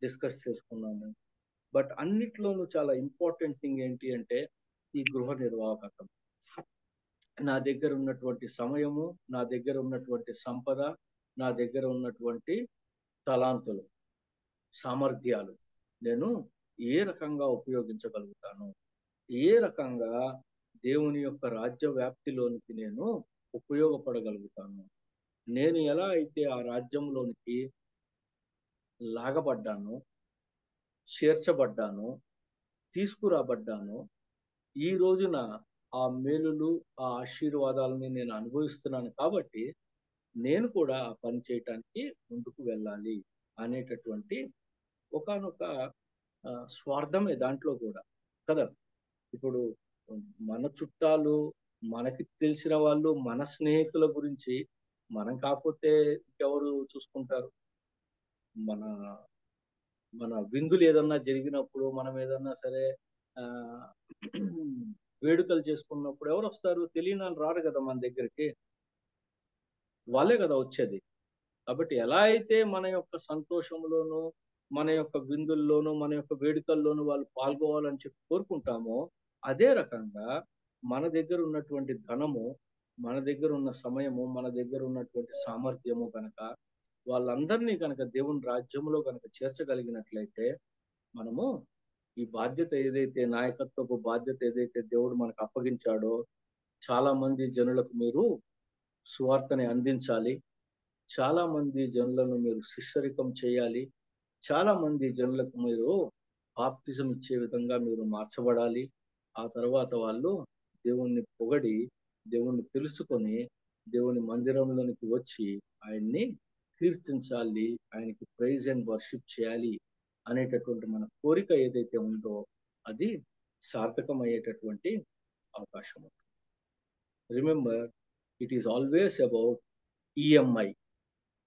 డిస్కస్ చేసుకున్నాము. బట్ అన్నిట్లోనూ చాలా ఇంపార్టెంట్ థింగ్ ఏంటి అంటే ఈ గృహ నిర్వాహకత్వం. నా దగ్గర ఉన్నటువంటి సమయము, నా దగ్గర ఉన్నటువంటి సంపద, నా దగ్గర ఉన్నటువంటి తలాంతులు, సామర్థ్యాలు నేను ఏ రకంగా ఉపయోగించగలుగుతాను, ఏ రకంగా దేవుని యొక్క రాజ్య వ్యాప్తిలోనికి నేను ఉపయోగపడగలుగుతాను, నేను ఎలా అయితే ఆ రాజ్యంలోనికి లాగబడ్డాను, చేర్చబడ్డాను, తీసుకురాబడ్డాను, ఈ రోజున ఆ మేలులు, ఆ ఆశీర్వాదాలని నేను అనుభవిస్తున్నాను కాబట్టి నేను కూడా ఆ పని చేయటానికి ముందుకు వెళ్ళాలి అనేటటువంటి ఒకానొక స్వార్థమే దాంట్లో కూడా కదా. ఇప్పుడు మన చుట్టాలు, మనకి తెలిసిన వాళ్ళు, మన స్నేహితుల గురించి మనం కాకపోతే ఎవరు చూసుకుంటారు? మన మన విందులు ఏదన్నా జరిగినప్పుడు, మనం ఏదన్నా సరే ఆ వేడుకలు చేసుకున్నప్పుడు ఎవరు వస్తారు? తెలియని వాళ్ళు రారు కదా మన దగ్గరికి, వాళ్ళే కదా వచ్చేది. కాబట్టి ఎలా అయితే మన యొక్క సంతోషంలోనూ, మన యొక్క విందుల్లోనూ, మన యొక్క వేడుకల్లోనూ వాళ్ళు పాల్గొవాలని చెప్పి కోరుకుంటామో, అదే రకంగా మన దగ్గర ఉన్నటువంటి ధనము, మన దగ్గర ఉన్న సమయము, మన దగ్గర ఉన్నటువంటి సామర్థ్యము కనుక వాళ్ళందరినీ కనుక దేవుని రాజ్యంలో కనుక చేర్చగలిగినట్లయితే, మనము ఈ బాధ్యత ఏదైతే, నాయకత్వపు బాధ్యత ఏదైతే దేవుడు మనకు అప్పగించాడో, చాలా మంది జనులకు మీరు సువార్తని అందించాలి, చాలా మంది జనులను మీరు శిష్యరికం చేయాలి, చాలా మంది జనులకు మీరు బాప్తిజం ఇచ్చే విధంగా మీరు మార్చబడాలి. ఆ తర్వాత వాళ్ళు దేవుణ్ణి పొగడి, దేవుణ్ణి తెలుసుకొని, దేవుని మందిరంలోనికి వచ్చి ఆయన్ని కీర్తించాలి, ఆయనకి ప్రైజ్ అండ్ వర్షిప్ చేయాలి అనేటటువంటి మన కోరిక ఏదైతే ఉందో అది సార్థకమయ్యేటటువంటి అవకాశం ఉంది. Remember, it is always about EMI,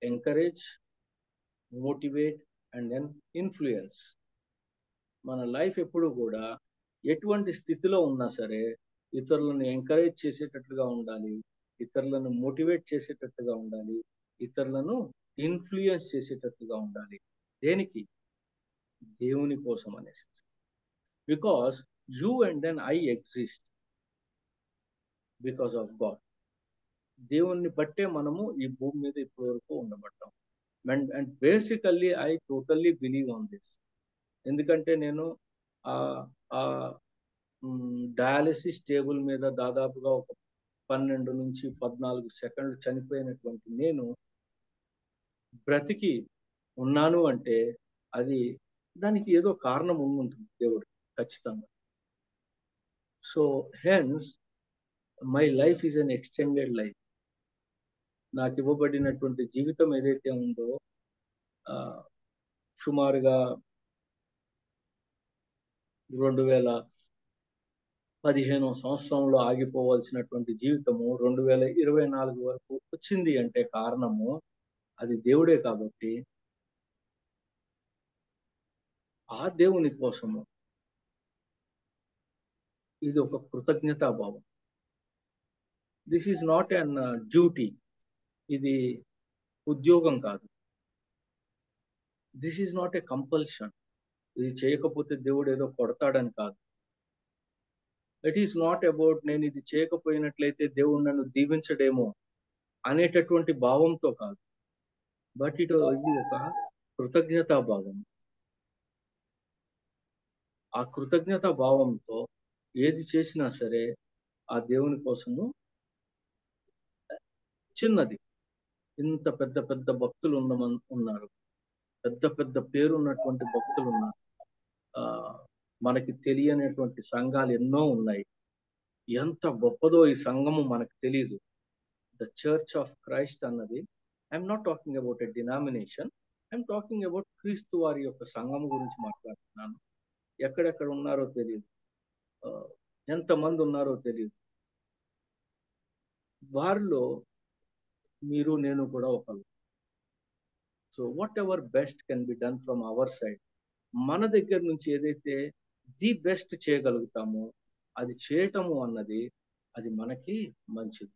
encourage, motivate and then influence. మన లైఫ్ ఎప్పుడు కూడా ఎటువంటి స్థితిలో ఉన్నా సరే ఇతరులను ఎంకరేజ్ చేసేటట్లుగా ఉండాలి, ఇతరులను మోటివేట్ చేసేటట్టుగా ఉండాలి, ఇతరులను ఇన్ఫ్లుయెన్స్ చేసేటట్టుగా ఉండాలి. దేనికి? దేవుని కోసం అనేసి. Because you and then I exist because of God. దేవుణ్ణి బట్టే మనము ఈ భూమి మీద ఇప్పటి వరకు ఉండబడ్డాం. And basically I totally believe on this. ఎందుకంటే నేను డయాలిసిస్ టేబుల్ మీద దాదాపుగా ఒక 12 నుంచి 14 సెకండ్లు చనిపోయినటువంటి నేను బ్రతికి ఉన్నాను అంటే అది దానికి ఏదో కారణం ఉంటుంది దేవుడు ఖచ్చితంగా. So hence my life is an extended life. నాకు ఇవ్వబడినటువంటి జీవితం ఏదైతే ఉందో సుమారుగా 2015 సంవత్సరంలో ఆగిపోవాల్సినటువంటి జీవితము 2024 వరకు వచ్చింది అంటే కారణము అది దేవుడే. కాబట్టి ఆ దేవుని కోసము ఇది ఒక కృతజ్ఞతాభావం. This is not an duty, ఇది ఉద్యోగం కాదు. This is not a compulsion, ఇది చేయకపోతే దేవుడు ఏదో కొడతాడని కాదు. ఇట్ ఈస్ నాట్ అబౌట్ నేను ఇది చేయకపోయినట్లయితే దేవుడు నన్ను దీవించడేమో అనేటటువంటి భావంతో కాదు, బట్ ఇది ఒక కృతజ్ఞతా భావం. ఆ కృతజ్ఞతా భావంతో ఏది చేసినా సరే ఆ దేవుని కోసము. చిన్నది, ఇంత పెద్ద పెద్ద భక్తులు ఉన్నారు, పెద్ద పెద్ద పేరున్నటువంటి భక్తులు ఉన్నారు, మనకి తెలియనటువంటి సంఘాలు ఎన్నో ఉన్నాయి. ఎంత గొప్పదో ఈ సంఘము మనకు తెలియదు. ద చర్చ్ ఆఫ్ క్రైస్ట్ అన్నది, I'm not talking about a denomination, I'm talking about క్రీస్తు వారి యొక్క సంఘము గురించి మాట్లాడుతున్నాను. ఎక్కడెక్కడ ఉన్నారో తెలియదు, ఎంతమంది ఉన్నారో తెలియదు. వారిలో మీరు నేను కూడా ఒకరు. So what ever best can be done from our side, మన దగ్గర నుంచి ఏదైతే ది బెస్ట్ చేయగలుగుతామో అది చేయటము అన్నది అది మనకి మంచిది.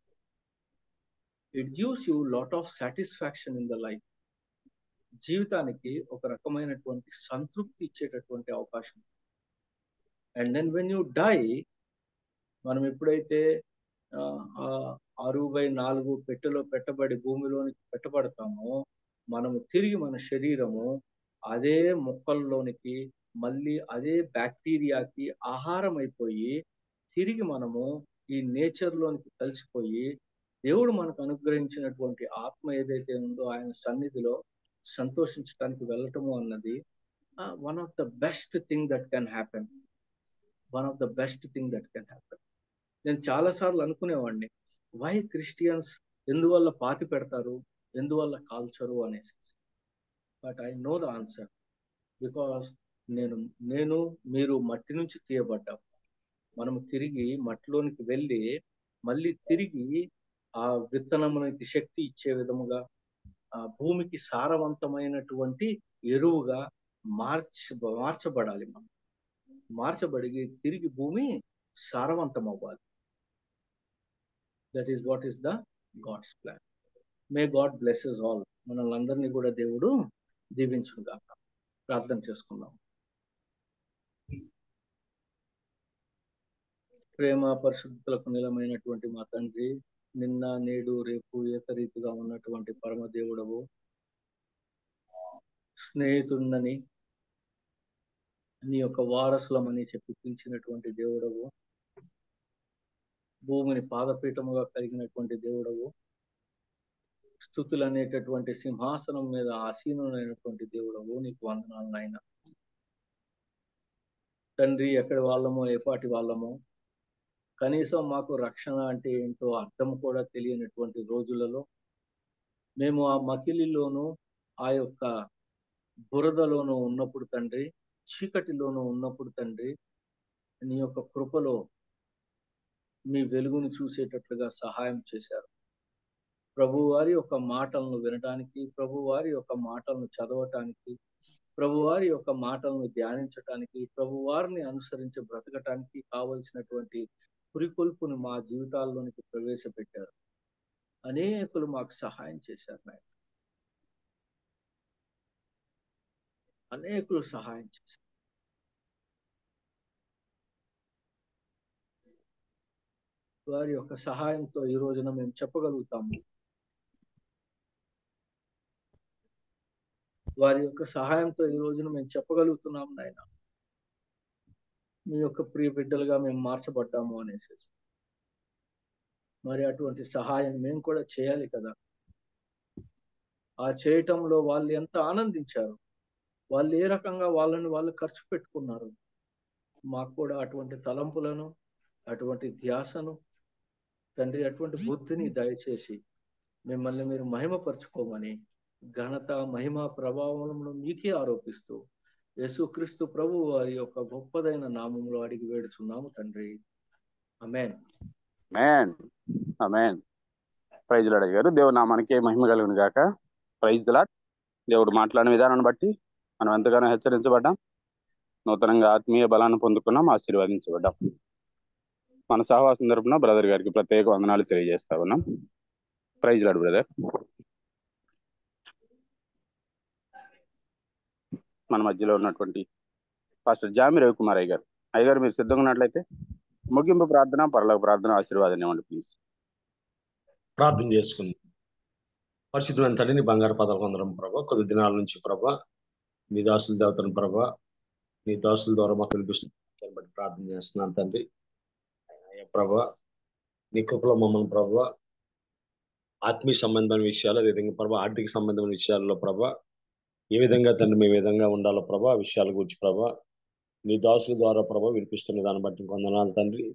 It gives you lot of satisfaction in the life. జీవితానికి ఒక రకమైనటువంటి సంతృప్తి ఇచ్చేటటువంటి అవకాశం. And then when you die, మనం ఎప్పుడైతే 6/4 పెట్టెలో పెట్టబడి భూమిలోనికి పెట్టబడతామో మనము తిరిగి మన శరీరము అదే మొక్కల్లోనికి మళ్ళీ అదే బ్యాక్టీరియాకి ఆహారం అయిపోయి తిరిగి మనము ఈ నేచర్లోనికి కలిసిపోయి దేవుడు మనకు అనుగ్రహించినటువంటి ఆత్మ ఏదైతే ఉందో ఆయన సన్నిధిలో సంతోషించడానికి వెళ్ళటము అన్నది one of the best thing that can happen. One of the best thing that can happen. నేను చాలాసార్లు అనుకునేవాడిని, వై క్రిస్టియన్స్ ఎందువల్ల పాతి పెడతారు, ఎందువల్ల కాల్చరు అనేసి. But I know the answer. Because నేను మీరు మట్టి నుంచి తీయబడ్డాం. మనము తిరిగి మట్టిలోనికి వెళ్ళి మళ్ళీ తిరిగి ఆ విత్తనమునికి శక్తి ఇచ్చే విధముగా, ఆ భూమికి సారవంతమైనటువంటి ఎరువుగా మార్చబడాలి. మనం మార్చబడి తిరిగి భూమి సారవంతం అవ్వాలి. That is what is the God's plan. May God blesses all. మనల్ని అందరినీ కూడా దేవుడు దీవించును గాక. ప్రార్థన చేసుకుందాం. ప్రేమ పరిశుద్ధులకు నిలమైనటువంటి మా తండ్రి, నిన్న నేడు రేపు ఏకరీతిగా ఉన్నటువంటి పరమ దేవుడవు, స్నేహితుడినని నీ యొక్క వారసులమని చెప్పి పిలిచినటువంటి దేవుడవు, భూమిని పాదపీఠముగా కలిగినటువంటి దేవుడవు, స్తుతులు అనేటటువంటి సింహాసనం మీద ఆసీనులైనటువంటి దేవుడవు, నీకు వందనాలు నాయన. తండ్రి, ఎక్కడి వాళ్ళమో ఏపాటి వాళ్ళమో, కనీసం మాకు రక్షణ అంటే ఏంటో అర్థం కూడా తెలియనటువంటి రోజులలో మేము ఆ మకిలిలోను ఆ యొక్క బురదలోనూ ఉన్నప్పుడు తండ్రి, చీకటిలోనూ ఉన్నప్పుడు తండ్రి, నీ యొక్క కృపలో మీ వెలుగును చూసేటట్లుగా సహాయం చేశారు. ప్రభు వారి యొక్క మాటలను వినడానికి, ప్రభు వారి యొక్క మాటలను చదవటానికి, ప్రభు వారి యొక్క మాటలను ధ్యానించటానికి, ప్రభు వారిని అనుసరించి బ్రతకటానికి కావలసినటువంటి పురికొల్పుని మా జీవితాల్లోనికి ప్రవేశపెట్టారు. అనేకులు మాకు సహాయం చేశారు నాయన. అనేకులు సహాయం చేశారు. వారి యొక్క సహాయంతో ఈ రోజున మేము చెప్పగలుగుతాము. వారి యొక్క సహాయంతో ఈ రోజున మేము చెప్పగలుగుతున్నాం నాయన, మీ యొక్క ప్రియ బిడ్డలుగా మేము మార్చబడ్డాము అనేసి. మరి అటువంటి సహాయం మేము కూడా చేయాలి కదా. ఆ చేయటంలో వాళ్ళు ఎంత ఆనందించారు, వాళ్ళు ఏ రకంగా వాళ్ళని వాళ్ళు ఖర్చు పెట్టుకున్నారు. మాకు కూడా అటువంటి తలంపులను, అటువంటి ధ్యాసను తండ్రి, అటువంటి బుద్ధిని దయచేసి మిమ్మల్ని మీరు మహిమపరచుకోమని ఘనత మహిమ ప్రభావములను మీకే ఆరోపిస్తూ యేసుక్రీస్తు ప్రభు వారి యొక్క గొప్పదైన నామములో అడిగి వేడుచున్నాము తండ్రి. Amen. Amen. Amen. Praise lord గారు. దేవుని నామానికి మహిమ కలుగును గాక. Praise Lord. దేవుడు మాట్లాడిన విధానాన్ని బట్టి మనం ఎంతగానో హెచ్చరించబడ్డాం, నూతనంగా ఆత్మీయ బలాన్ని పొందుకున్నాం, ఆశీర్వదించబడ్డాం. మన సహవాసం తరపున బ్రదర్ గారికి ప్రత్యేక వందనాలు తెలియజేస్తా ఉన్నాం. Praise Lord brother. మన మధ్యలో ఉన్నటువంటి పాస్టర్ జామి రవికుమార్ అయ్య గారు, అయ్యగారు మీరు సిద్ధంగా ఉన్నట్లయితే ముగింపు ప్రార్థన, పరలోక ప్రార్థన, ఆశీర్వాదం ఇవ్వండి ప్లీజ్. ప్రార్థన చేసుకుందాం. పరిశుద్ధమైన తండ్రి, నీ బంగారు పదాలకు అందరం ప్రభా, కొద్ది దినాల నుంచి ప్రభా నీ దాసుల దేవతను ప్రభా, నీ దాసుల ద్వారా మాకు వినిపిస్తుంది బట్టి ప్రార్థన చేస్తున్నాను తండ్రి. అయ్యా ప్రభా, నీ కృపలో మమ్మల్ని ప్రభా ఆత్మీయ సంబంధమైన విషయాలు, అదేవిధంగా ప్రభా ఆర్థిక సంబంధమైన విషయాల్లో ప్రభా ఏ విధంగా తండ్రి మేము విధంగా ఉండాలో ప్రభా ఆ విషయాల గురించి ప్రభా నీ దాసుల ద్వారా ప్రభా వినిపిస్తున్న దాన్ని బట్టి వందనాలు తండ్రి.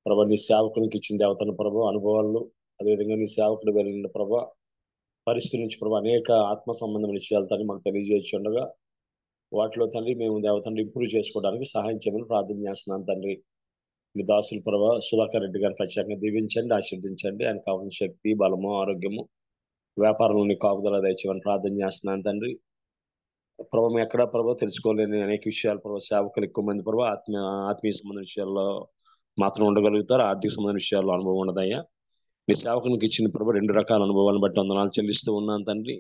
ప్రభా నీ సేవకునికి ఇచ్చిన దేవతను ప్రభా అనుభవాలు, అదేవిధంగా నీ సేవకుడు వెళ్ళిన ప్రభా పరిస్థితి నుంచి ప్రభా అనేక ఆత్మ సంబంధమైన విషయాలు తండ్రి మాకు తెలియజేస్తుండగా వాటిలో తండ్రి మేము దేవతను ఇంప్రూవ్ చేసుకోవడానికి సహాయం చేయమని ప్రార్థన చేస్తున్నాను తండ్రి. మీ దాసులు ప్రభా సుధాకర్ రెడ్డి గారిని ఖచ్చితంగా దీవించండి, ఆశీర్వదించండి. ఆయన కావాల్సిన శక్తి, బలము, ఆరోగ్యము, వ్యాపారంలోని కాపుదల దయచేయమని ప్రార్థన చేస్తున్నాను తండ్రి. ప్రభావం ఎక్కడా ప్రభావ తెలుసుకోలేని అనేక విషయాలు ప్రభావ సేవకులు ఎక్కువ మంది ప్రభావ ఆత్మీయ సంబంధ విషయాల్లో మాత్రం ఉండగలుగుతారు, ఆర్థిక సంబంధ విషయాల్లో అనుభవం ఉండదయ్యా. మీ సేవకునికి ఇచ్చిన ప్రభావ రెండు రకాల అనుభవాలను బట్టి వందనాలు చెల్లిస్తూ ఉన్నాను తండ్రి.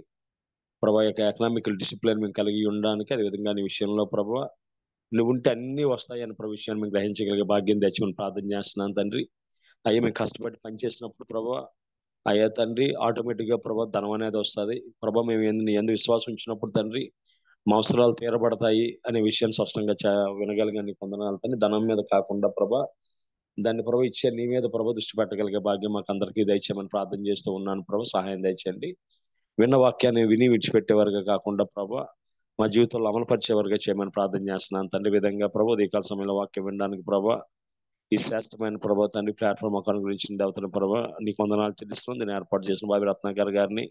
ప్రభా యొక్క ఎకనామికల్ డిసిప్లిన్ మేము కలిగి ఉండడానికి, అదేవిధంగా నీ విషయంలో ప్రభావ నువ్వు ఉంటే అన్ని వస్తాయని ప్రభు విషయాన్ని మేము గ్రహించగలిగే భాగ్యం తెచ్చుకొని ప్రార్థన చేస్తున్నాను తండ్రి. అయ్యా మేము కష్టపడి పనిచేసినప్పుడు ప్రభావ అయ్యా తండ్రి ఆటోమేటిక్ గా ప్రభావ ధనం అనేది వస్తుంది. ప్రభావ మేము ఎందు విశ్వాసం ఉంచినప్పుడు తండ్రి మా అవసరాలు తీరబడతాయి అనే విషయాన్ని స్పష్టంగా వినగలిగా నీ వందనాలు తండ్రి. ధనం మీద కాకుండా ప్రభా దాన్ని ప్రభు ఇచ్చే నీ మీద ప్రభు దృష్టి పెట్టగలిగే భాగ్యం మాకు అందరికీ దయచేయమని ప్రార్థన చేస్తూ ఉన్నాను ప్రభు. సహాయం దయచేయండి. విన్న వాక్యాన్ని విని విడిచిపెట్టేవారుగా కాకుండా ప్రభా మా జీవితంలో అమలుపరిచేవారుగా చేయమని ప్రార్థన చేస్తున్నాను తండ్రి. విధంగా ప్రభు ఉదయకాల సమయంలో వాక్యం వినడానికి ప్రభా ఈ శ్రేష్టమైన ప్రభావ తండ్రి ప్లాట్ఫామ్ ఒక అనుగ్రహించిన దేవతల ప్రభావ నీకు వందనాలు చెల్లిస్తున్నాం. దీన్ని ఏర్పాటు చేసిన బాబి రత్నాకర్ గారిని,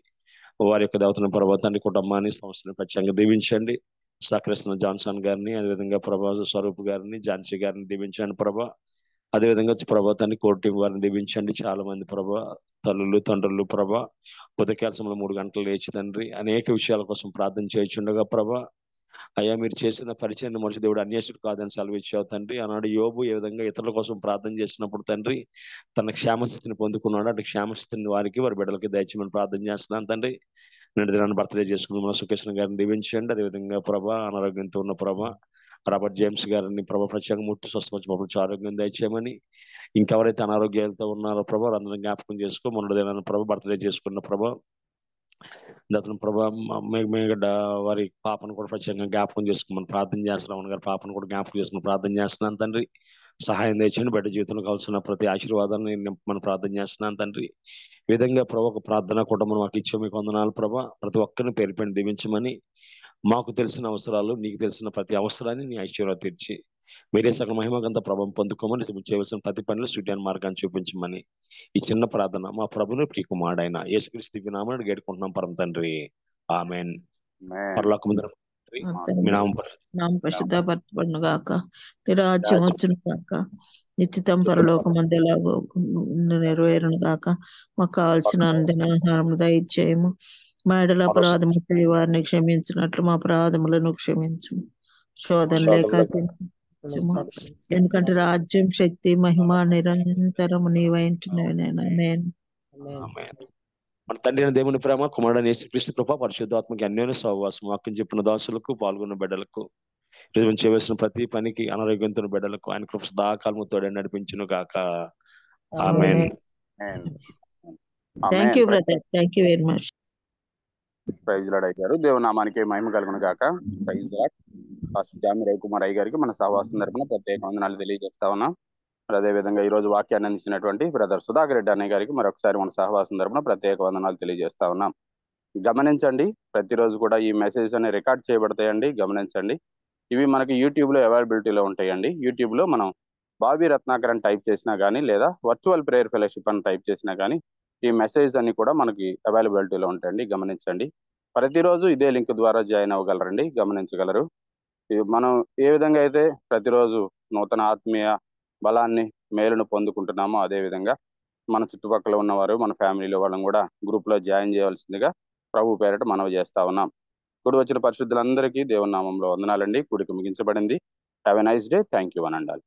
వారి యొక్క దేవతల ప్రభావ తండ్రి కుటుంబాన్ని, సంస్థని ప్రత్యేకంగా దీవించండి. సకృష్ణ జాన్సన్ గారిని, అదేవిధంగా ప్రభా స్వరూప్ గారిని, ఝాన్సీ గారిని దీవించండి ప్రభా. అదేవిధంగా ప్రభా తండ్రి కోర్ టీం వారిని దీవించండి. చాలా మంది ప్రభా తల్లులు, తండ్రులు ప్రభా ఉదయకాల సమయంలో 3 గంటలు లేచి తండ్రి అనేక విషయాల కోసం ప్రార్థన చేయించుండగా ప్రభా అయ్యా మీరు చేసిన పరిచయం మనిషి దేవుడు అన్యేషుడు కాదని సెలవిచ్చావు తండ్రి. ఆనాడు యోబు ఏ విధంగా ఇతరుల కోసం ప్రార్థన చేసినప్పుడు తండ్రి తన క్షేమస్థితిని పొందుకున్నాడు. అటు క్షేమస్థితిని వారికి వారి బిడ్డలకి దయచేయమని ప్రార్థన చేస్తున్నాను తండ్రి. నిండు దినాన్ని బర్త్డే చేసుకున్న మన సుకేశ్వర గారిని దీవించండి. అదేవిధంగా ప్రభా అనారోగ్యంతో ఉన్న ప్రభా రాబర్ట్ జేమ్స్ గారిని ప్రభా ప్రత్యేకంగా ముట్టి స్వస్థపరిచి ఆరోగ్యం దయచేయమని, ఇంకెవరైతే అనారోగ్యాలతో ఉన్నారో ప్రభా అందరం జ్ఞాపకం చేసుకో. మొన్నటి దినాన్ని ప్రభా బర్త్డే చేసుకున్న ప్రభా అతను ప్రభా మేఘగడ్డ వారి పాపను కూడా ప్రత్యేకంగా జ్ఞాపకం చేసుకోమని ప్రార్థన చేస్తున్నాం. గారి పాపను కూడా జ్ఞాపకం చేసుకుని ప్రార్థన చేస్తున్నాను తండ్రి. సహాయం తెచ్చండి. బిడ్డ జీవితంలో కావాల్సిన ప్రతి ఆశీర్వాదాన్ని నింపమని ప్రార్థన చేస్తున్నాను తండ్రి. ఈ విధంగా ప్రభా ఒక ప్రార్థన కుటుంబం మాకు ఇచ్చే మీకు వందనాలు ప్రభా. ప్రతి ఒక్కరిని పేరు పెట్టి దీవించమని, మాకు తెలిసిన అవసరాలు నీకు తెలిసిన ప్రతి అవసరాన్ని నీ ఐశ్వర్యాలు తీర్చి మీరే సకల మహిమకంత ప్రభావం పొందుకోమని చేయవలసిన ప్రతి పనులు సూటిని మార్గాన్ని చూపించమని ఈ చిన్న ప్రార్థన మా ప్రభుని ప్రియకుమారుడైన యేసుక్రీస్తు దివ్య నామమున వేడుకుంటున్నాం పరమ తండ్రి. ఆమేన్. పరలోకమందున తండ్రి, మీ నామ పరిశుద్ధపరచబడును గాక, నీ రాజ్యం వచ్చును గాక, నిశ్చితం పరలోకమందు ఎలాగో నెరవేరును గాక. మాకు కావాల్సిన అందిన ఆహారం దయచేయము. మా ఎడల అపరాధము చేయ వారిని క్షమించినట్లు మా అపరాధములను క్షమించు. శోధన లేక ఎందుకంటే రాజ్యం, శక్తి, మహిమ నిరంతరము నీవైంటున్నాయినైనా. ఆమేన్. మన తండ్రి అయిన దేవుని ప్రేమ, కుమారుడైన యేసుక్రీస్తు కృప, పరిశుద్ధాత్మకి అన్యోన్య సహవాసం వాక్యం చెప్పిన దాసులకు పాల్గొన్న బిడ్డలకు ఈరోజు చేయవలసిన ప్రతి పనికి అనారోగ్యంతో బిడ్డలకు ఆయన కృప సదాకాలముతో నడిపించును గాక. Amen. Thank you brother, thank you very much. Praise Lord అయ్యారు. దేవుని నామానికి మహిమ కలుగును గాక. Praise Lord. Pastor Jami Ravikumar అయ్య గారికి మన సహవాసం తరపున ప్రత్యేక వందనాలు తెలియజేస్తా ఉన్నాం. మరి అదే విధంగా ఈ రోజు వాక్యాన్ని అందించినటువంటి బ్రదర్ సుధాకర్ రెడ్డి అన్నయ్య గారికి మరొకసారి మన సహవాసం తరపున ప్రత్యేక వందనాలు తెలియజేస్తా ఉన్నాం. గమనించండి, ప్రతిరోజు కూడా ఈ మెసేజ్ అని రికార్డ్ చేయబడతాయండి. గమనించండి, ఇవి మనకి యూట్యూబ్ లో అవైలబిలిటీలో ఉంటాయండి. యూట్యూబ్ లో మనం బాబీ రత్నాకర్ అని టైప్ చేసినా కానీ, లేదా వర్చువల్ ప్రేయర్ ఫెలోషిప్ అని టైప్ చేసినా కానీ ఈ మెసేజ్ అన్ని కూడా మనకి అవైలబిలిటీలో ఉంటాయండి. గమనించండి, ప్రతిరోజు ఇదే లింక్ ద్వారా జాయిన్ అవ్వగలరండి. గమనించగలరు. మనం ఏ విధంగా అయితే ప్రతిరోజు నూతన ఆత్మీయ బలాన్ని, మేలును పొందుకుంటున్నామో అదే విధంగా మన చుట్టుపక్కల ఉన్నవారు, మన ఫ్యామిలీలో వాళ్ళని కూడా గ్రూప్ లో జాయిన్ చేయవలసిందిగా ప్రభు పేరిట మనవి చేస్తా ఉన్నాం. కూడి వచ్చిన పరిశుద్ధులందరికీ దేవుని నామంలో వందనాలండి. కూడిక ముగించబడింది. Have a nice day. Thank you అనండాలి.